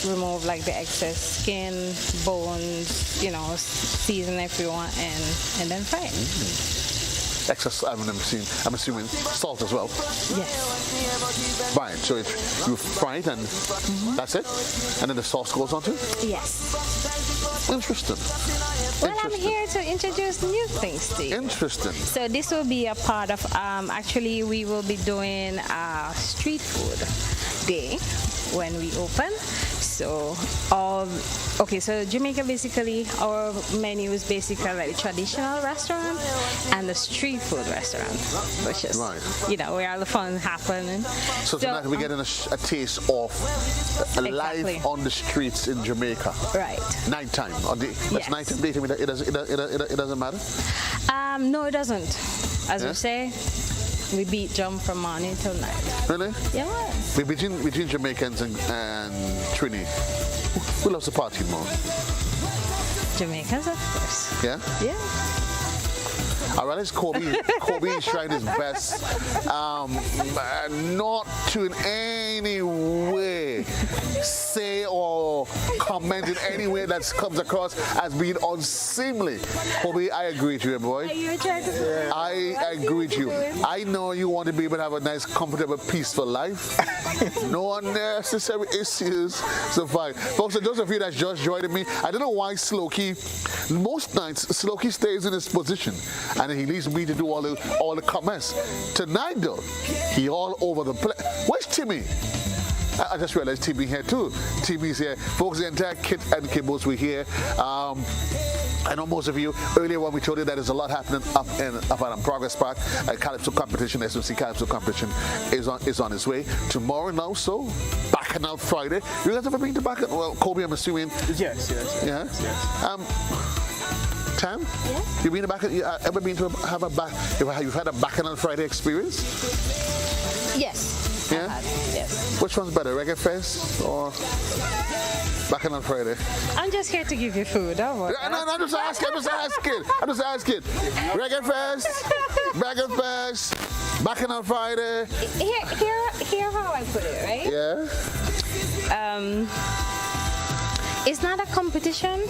Remove like the excess skin, bones, season if you want, and then fry it. Mm-hmm. Excess, I'm assuming salt as well. Yes. Fine. So you fry it and that's it? And then the sauce goes on to it? Yes. Interesting. Well, I'm here to introduce new things to you. Interesting. So this will be a part of, actually we will be doing a street food day when we open. So so Jamaica, basically our menu is basically like a traditional restaurant and the street food restaurant, which is where all the fun happens. So tonight we're getting a taste of life on the streets in Jamaica. Right. Nighttime. That's nighttime, daytime. It doesn't matter. No, it doesn't. As we say, we beat jump from morning till night. Really? Yeah. Between Jamaicans and Trini, who loves to party more? Jamaicans, of course. Yeah? Yeah. I realize Kobe is trying his best not to in any way say or comment in any way that comes across as being unseemly. Kobe, I agree with you, boy. I agree with you. I know you want to be able to have a nice, comfortable, peaceful life. No unnecessary issues. So fine. Folks, those of you that just joined me, I don't know why Slokey, most nights, Slokey stays in his position and he leaves me to do all the comments. Tonight, though, he all over the place. Where's Timmy? I just realized Timmy here too. Timmy's here. Folks, the entire kit and kibbles were here. I know most of you, earlier when we told you that there's a lot happening up at Progress Park. Calypso competition, SMC Calypso competition is on its way. Tomorrow now, so Bacchanal Friday. You guys ever been to Bacchanal? Well, Kobe, I'm assuming. Yes. Yeah? Tam? Yes. You been to Bacchanal? You ever been to you've had a Bacchanal Friday experience? Yes. Yeah? Yes. Which one's better, Reggae Fest or Bacchanal Friday? I'm just here to give you food. No, I'm just asking. Reggae Fest Burger Fest, back in on Friday. Here how I put it, right? Yeah. It's not a competition.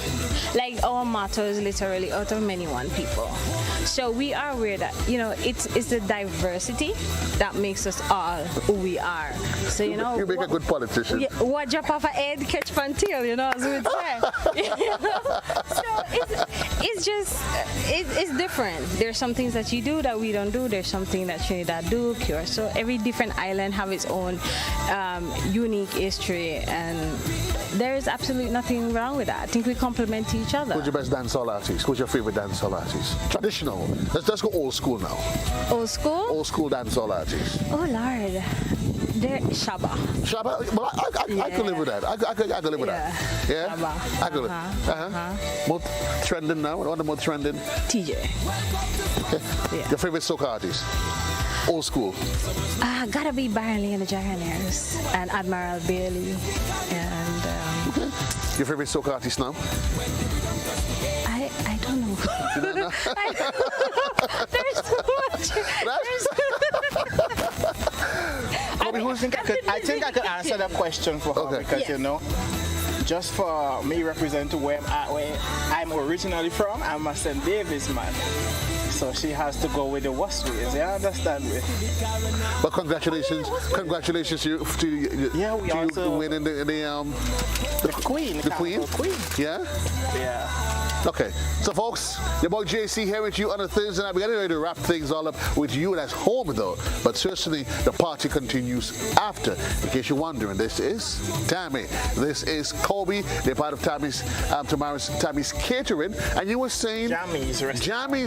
Like our motto is literally out of many one people. So we are aware that, you know, it's the diversity that makes us all who we are. So, you know, you make a good politician. Yeah, what drop off a head, catch one tail, you know, as we would say. You know? So it's different. There's some things that you do that we don't do. There's something that Trinidad do, Cure. So every different island have its own unique history, and there is absolutely nothing wrong with that. I think we complement each other. Who's your best dancehall artist? Who's your favorite dancehall artist? Traditional. Let's go old school now. Old school? Old school dancehall artist. Oh Lord. Shabba. Shabba? Well, I could live with that. I could live with that. Yeah? Shabba. I could live. More trending now? What the more trending? TJ. Yeah. Your favorite soca artist? Old school. Gotta be Byron Lee and the Jagger and Admiral Bailey. And your favorite soca artist now? I don't know. You don't know? There's so much. I think I could answer that question for her because you know, just for me representing where I'm originally from, I'm a St. Davis man. So she has to go with the worst ways. You understand me? But congratulations to you winning the Queen. The Queen? Yeah? Yeah. Okay, so folks, your boy JC here with you on a Thursday night. We're getting ready to wrap things all up with you that's home though, but certainly the party continues after. In case you're wondering, this is Tammy. This is Kobe. They're part of Tammy's Catering, and you were saying Jammy's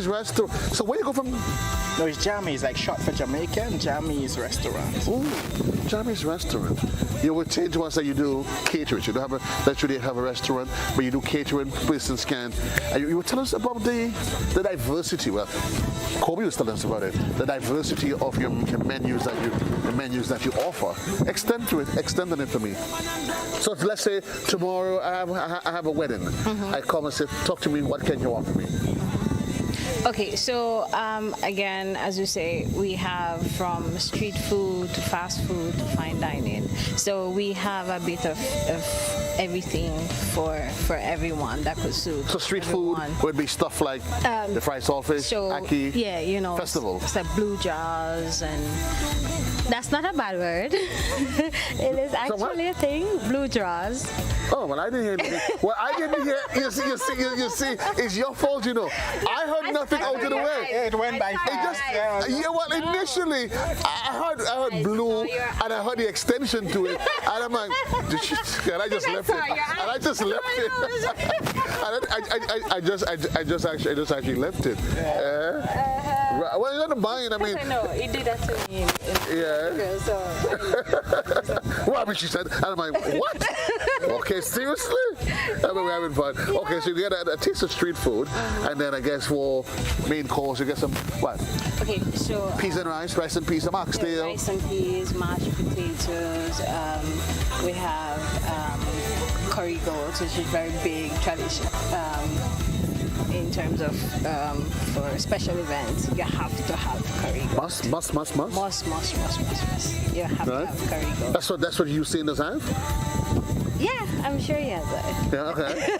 Restaurant. So where you go from? No, it's Jammy's, like short for Jamaican. Jammy's Restaurant. Ooh, Jammy's Restaurant. You were saying to us that you do catering. You don't have a restaurant, but you do catering, twist and scan. And you were telling us about the diversity. Well, Kobe was telling us about it. The diversity of your menus that you offer. Extend it to me. So if, let's say tomorrow I have a wedding. Mm-hmm. I come and say, talk to me. What can you offer me? Okay, so again, as you say, we have from street food to fast food to fine dining. So we have a bit of everything for everyone that could suit. So street food would be stuff like the fried saltfish, ackee, yeah, you know, festival. It's like blue jaws, and that's not a bad word. It is actually a thing, blue jaws. Oh, well, I didn't hear anything. Well, I didn't hear. You see, it's your fault, you know. I heard nothing out of the way. It went by fast. Well, initially, I heard blue, and I heard the extension to it, and I'm like, and I just left it. And I just left it. I just actually left it. Well, you're not buying. I mean, no, he did that to me. Yeah. So, well, I mean, she said, and I'm like, what? Okay, seriously? I mean, we're having fun. Yeah. Okay, so you get a taste of street food, and then I guess for main course, you get some, what? Okay, so... peas and rice and peas, some oxtail. Yeah, rice and peas, mashed potatoes. We have curry goat, which is very big tradition. In terms of for special events, you have to have curry goat. Must. You have to have curry goat. That's what you've seen us have? Yeah, I'm sure he has that. Yeah, okay.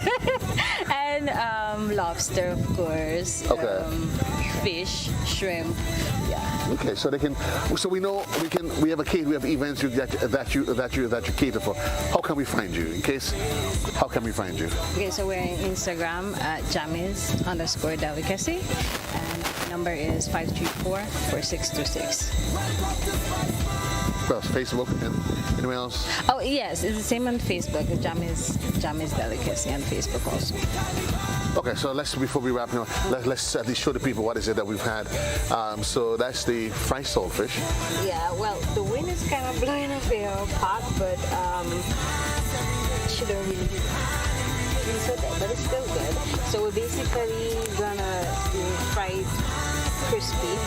And lobster, of course. Okay. Fish, shrimp. Yeah. Okay, so we know we have events that you cater for. How can we find you? How can we find you? Okay, so we're on Instagram at Jammy's_delicacy, and number is 534-4626. Well, Facebook and anyone else? Oh yes, it's the same on Facebook. Jammy's Delicacy on Facebook also. Okay, so before we wrap up, let's at least show the people what is it that we've had. So that's the fried saltfish. Yeah, well, the wind is kind of blowing up here hot, but shouldn't really be so bad, but it's still good. So we're basically gonna do fried crispy,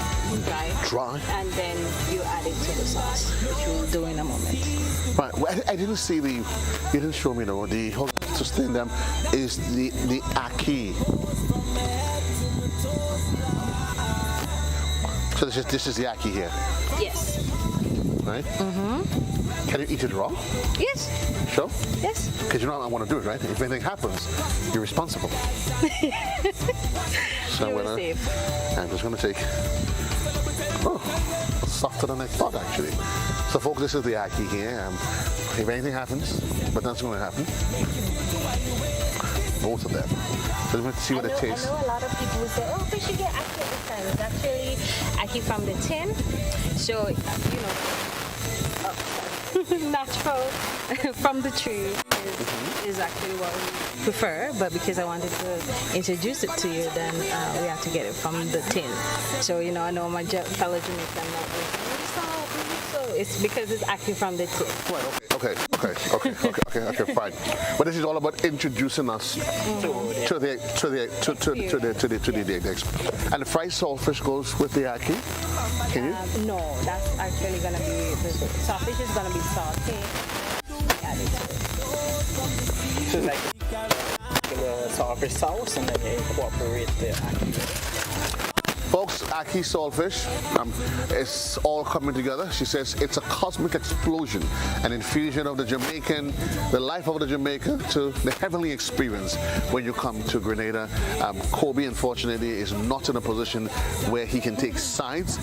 dry, and then you add it to the sauce, which we'll do in a moment. Right, well, I didn't see you didn't show me the whole sustain them is the ackee. So this is the ackee here. Yes. Right? Can you eat it raw? Yes. Sure? Yes. Because you know I want to do it, right? If anything happens, you're responsible. So I'm just going to take, softer than I thought actually. So folks, this is the ackee here. If anything happens, but that's going to happen. Both of them. So let's see what it tastes. I know a lot of people will say, oh, we should get ackee at this time. It's actually ackee from the tin. So, natural from the tree is actually what we prefer, but because I wanted to introduce it to you, then we have to get it from the tin. So, I know my fellow Jamaican so it's because it's actually from the tin. Okay, fine. But this is all about introducing us to the and the fried saltfish goes with the ackee. Can you? No, that's actually gonna be the saltfish is gonna be sauteed. So it's like the saltfish sauce, and then you incorporate the ackee. Folks, ackee saltfish, it's all coming together. She says it's a cosmic explosion, an infusion of the life of the Jamaican to the heavenly experience when you come to Grenada. Kobe, unfortunately, is not in a position where he can take sides.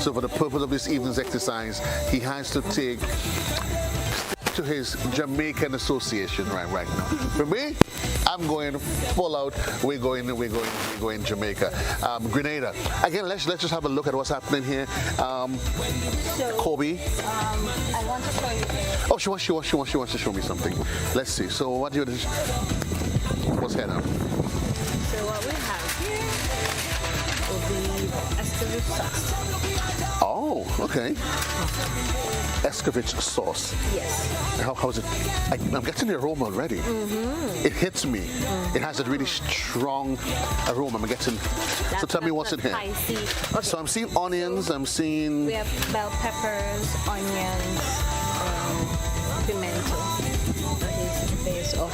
So for the purpose of this evening's exercise, he has to take to his Jamaican association right now. For me, I'm going full out. We're going Jamaica. Grenada. Again, let's just have a look at what's happening here. Kobe. I want to show you things. Oh, she wants to show me something. Let's see. So what do you? What's here now? So what we have here will be escovitch sauce. Oh, okay. Escovitch sauce. Yes. How is it? I'm getting the aroma already. It hits me. It has a really strong aroma. I'm getting. So tell me what's in here. Spicy. Okay. So I'm seeing onions. I'm seeing. We have bell peppers, onions, pimento. That is the base of.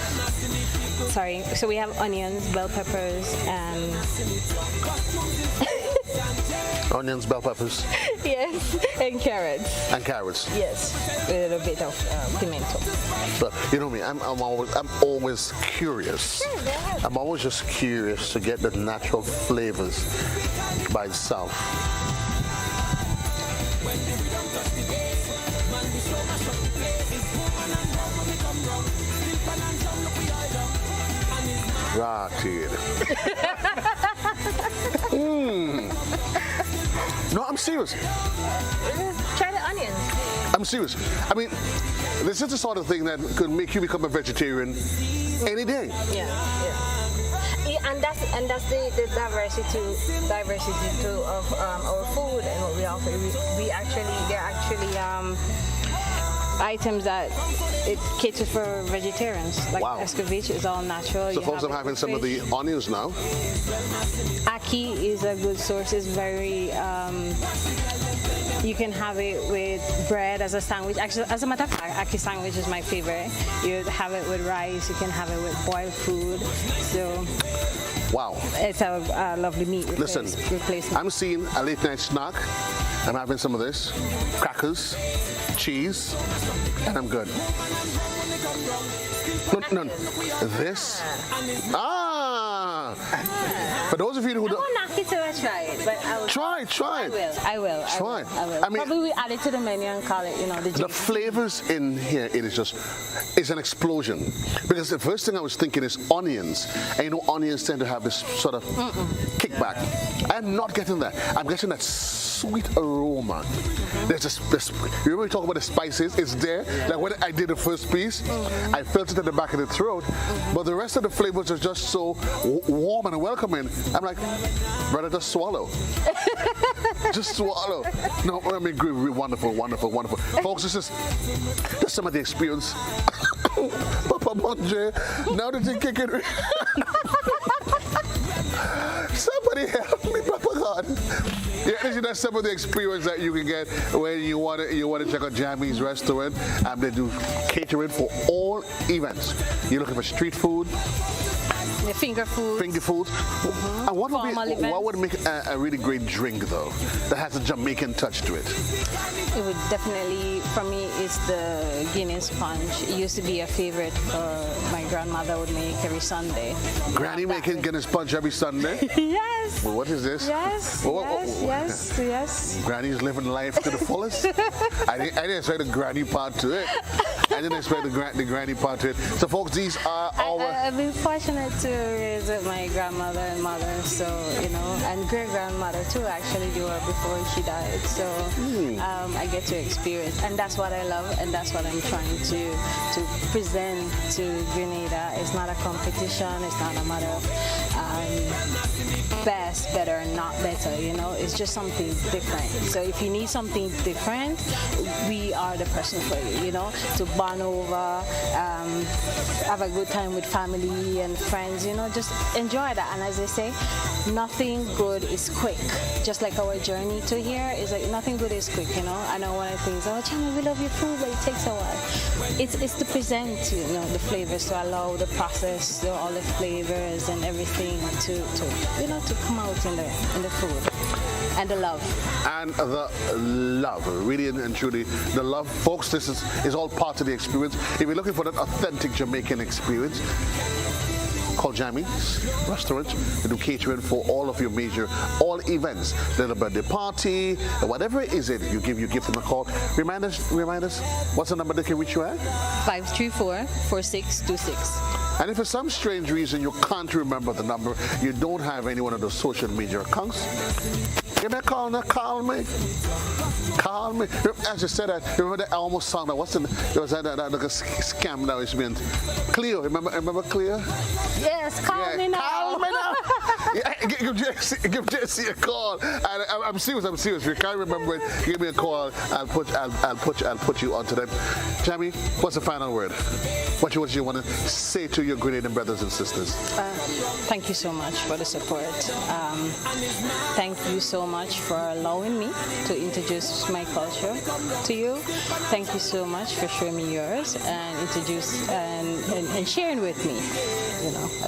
Sorry. So we have onions, bell peppers, and. Onions, bell peppers. Yes, and carrots. And carrots. Yes, with a bit of pimento. So you know me, I'm always curious. I'm always just curious to get the natural flavors by itself. Right. No, I'm serious. Try the onions. I'm serious. I mean, this is the sort of thing that could make you become a vegetarian any day. Yeah. And that's the diversity too of our food and what we offer. They're actually items that it caters for vegetarians. Like escovitch is all natural. So folks, I'm having some of the onions now. Ackee is a good source. It's very you can have it with bread as a sandwich. Actually, as a matter of fact, ackee sandwich is my favorite. You have it with rice. You can have it with boiled food. So. Wow. It's a lovely meat replacement. I'm seeing a late night snack. I'm having some of this. Crackers, cheese, and I'm good. No. This. For those of you who don't. I won't knock it till I try it, but I will. Try it. I will. Try. I will. I mean, probably we add it to the menu and call it, the flavors in here. It's an explosion. Because the first thing I was thinking is onions, and onions tend to have this sort of kickback. I'm not getting that. I'm getting that sweet aroma. There's this. You remember we talk about the spices? It's there. Like when I did the first piece, I felt it at the back of the throat, but the rest of the flavors are just so warm and welcoming. I'm like, brother, just swallow. Just swallow. No, I mean, wonderful. Folks, this is some of the experience. Papa Bonje, now that you kick it. Somebody help me, Papa God. Yeah, that's some of the experience that you can get when you want to check out Jammy's restaurant. They do catering for all events. You're looking for street food, The finger food. Finger food. And what would make a really great drink though that has a Jamaican touch to it? It would definitely, for me, is the Guinness punch. It used to be a favorite my grandmother would make every Sunday. Granny making Guinness punch every Sunday? Yes. Well, what is this? Yes. Yes. Granny's living life to the fullest. I didn't expect the granny part to it. I didn't expect the granny part to it. So, folks, these are our. I've been fortunate to raise with my grandmother and mother, so and great grandmother too. Actually, do her before she died. So I get to experience, and that's what I love, and that's what I'm trying to present to Grenada. It's not a competition. It's not a matter of best, better, not better. It's just something different. So if you need something different, we are the person for you. To bond over, have a good time with family and friends. Just enjoy that. And as I say, nothing good is quick. Just like our journey to here is like nothing good is quick. I know one of the things. Oh, Chama, we love your food, but it takes a while. It's to present, the flavors, to allow the process, all the flavors and everything to come out in the food. And the love. And the love, really and truly, the love. Folks, this is all part of the experience. If you're looking for that authentic Jamaican experience, call Jammy's Restaurant. They do catering for all of your all events. Little birthday party, whatever it is, you give them a call. Remind us, what's the number they can reach you at? 534-4626. And if for some strange reason you can't remember the number, you don't have any one of those social media accounts, give me a call now. Call me. As you said that, remember that I almost sounded like there was that like a scam that was meant. Cleo, remember Cleo? Yes, call me now. Call me now. Give Jesse a call. And I'm serious. If you can't remember it, give me a call. I'll put you onto them. Jamie, what's the final word? What you want to say to your Grenadian brothers and sisters? Thank you so much for the support. Thank you so much for allowing me to introduce my culture to you. Thank you so much for showing me yours and introduce and sharing with me.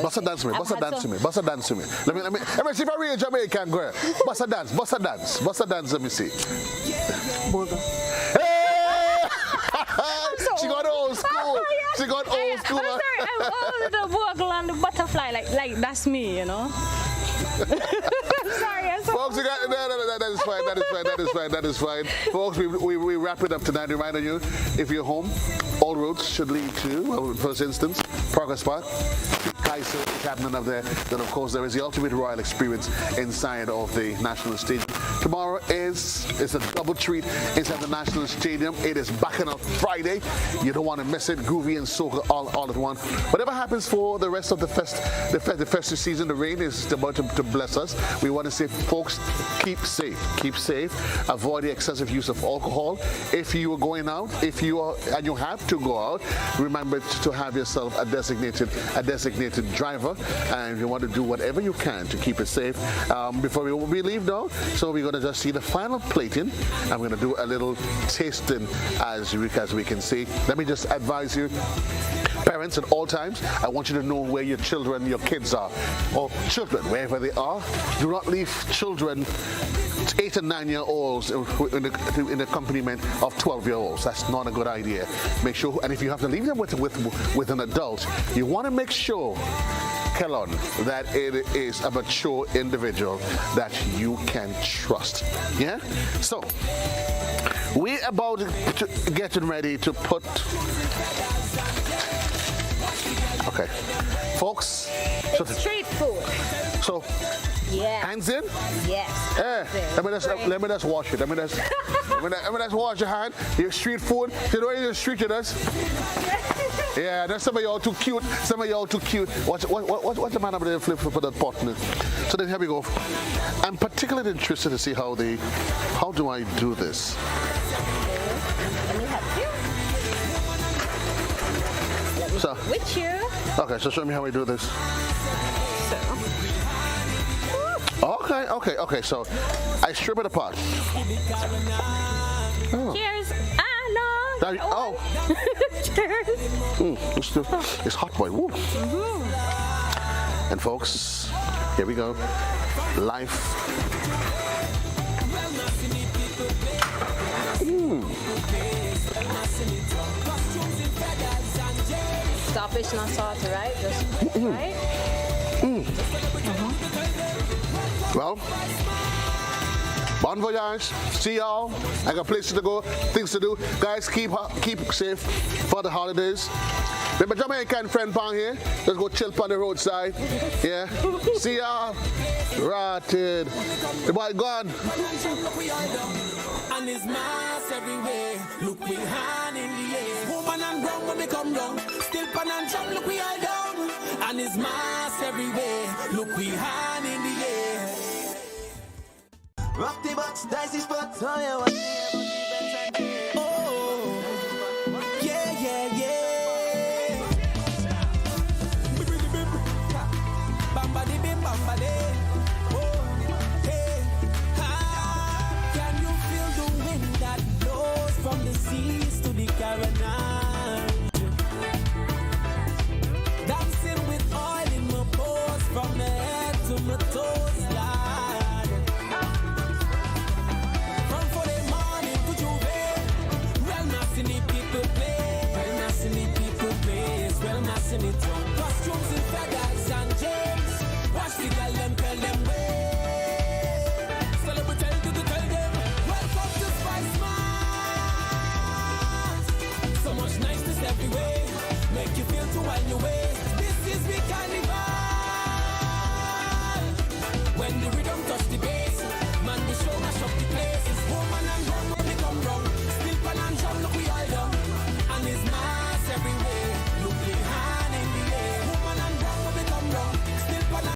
Bossa dance to me. Let me see if I real Jamaican girl. Bossa dance. Let me see. Hey! She got old school. I'm sorry, I'm old, the bogle and the butterfly, like that's me, I'm sorry. Folks, that is fine. Folks, we wrap it up tonight. Reminding you, if you're home, all roads should lead to, first instance, Progress Park. Kaiser is happening up there. Then, of course, there is the ultimate royal experience inside of the National Stadium. Tomorrow it's a double treat inside the National Stadium. It is Bacchanal Friday. You don't want to miss it. Groovy and soca all at once. Whatever happens for the rest of the festive season, the rain is about to bless us. We want to say, folks, keep safe. Avoid the excessive use of alcohol. If you are going out, and you have to go out, remember to have yourself a designated driver, and you want to do whatever you can to keep it safe. Before we leave now, so we're going to just see the final plating. I'm going to do a little tasting as we can see. Let me just advise you, parents, at all times, I want you to know where your kids are, or children, wherever they are. Do not leave children 8 and 9 year olds in the accompaniment of 12-year-olds. That's not a good idea. Make sure, and if you have to leave them with an adult, you want to make sure, Kellon, that it is a mature individual that you can trust. Yeah? So, we're about to getting ready to put. Okay, folks. It's street food. So, hands in? Yes. Let me just wash it. Let me just wash your hand. Your street food. You know your street it is. Yeah, there's some of y'all too cute. What's the man over there flip for that pot? So then here we go. I'm particularly interested to see how do I do this? Let me help you. So, with you. Okay, so show me how we do this. Okay, so I strip it apart. Oh. Cheers. Cheers. It's hot, boy. Woo. And folks, here we go. Life. Starfish not salty, right? Just right? Well, bon voyage. See y'all. I got places to go, things to do. Guys, keep safe for the holidays. Remember Jamaican friend down here? Let's go chill on the roadside. Yeah. See y'all. Rotted. The boy gone. And his mass everywhere. Look, we hand in the air. Woman and ground when we come down. Still pan and drum, look, we all down. And his mass everywhere. Look, we hand in the air. Rock the box, dicey spot, oh yeah,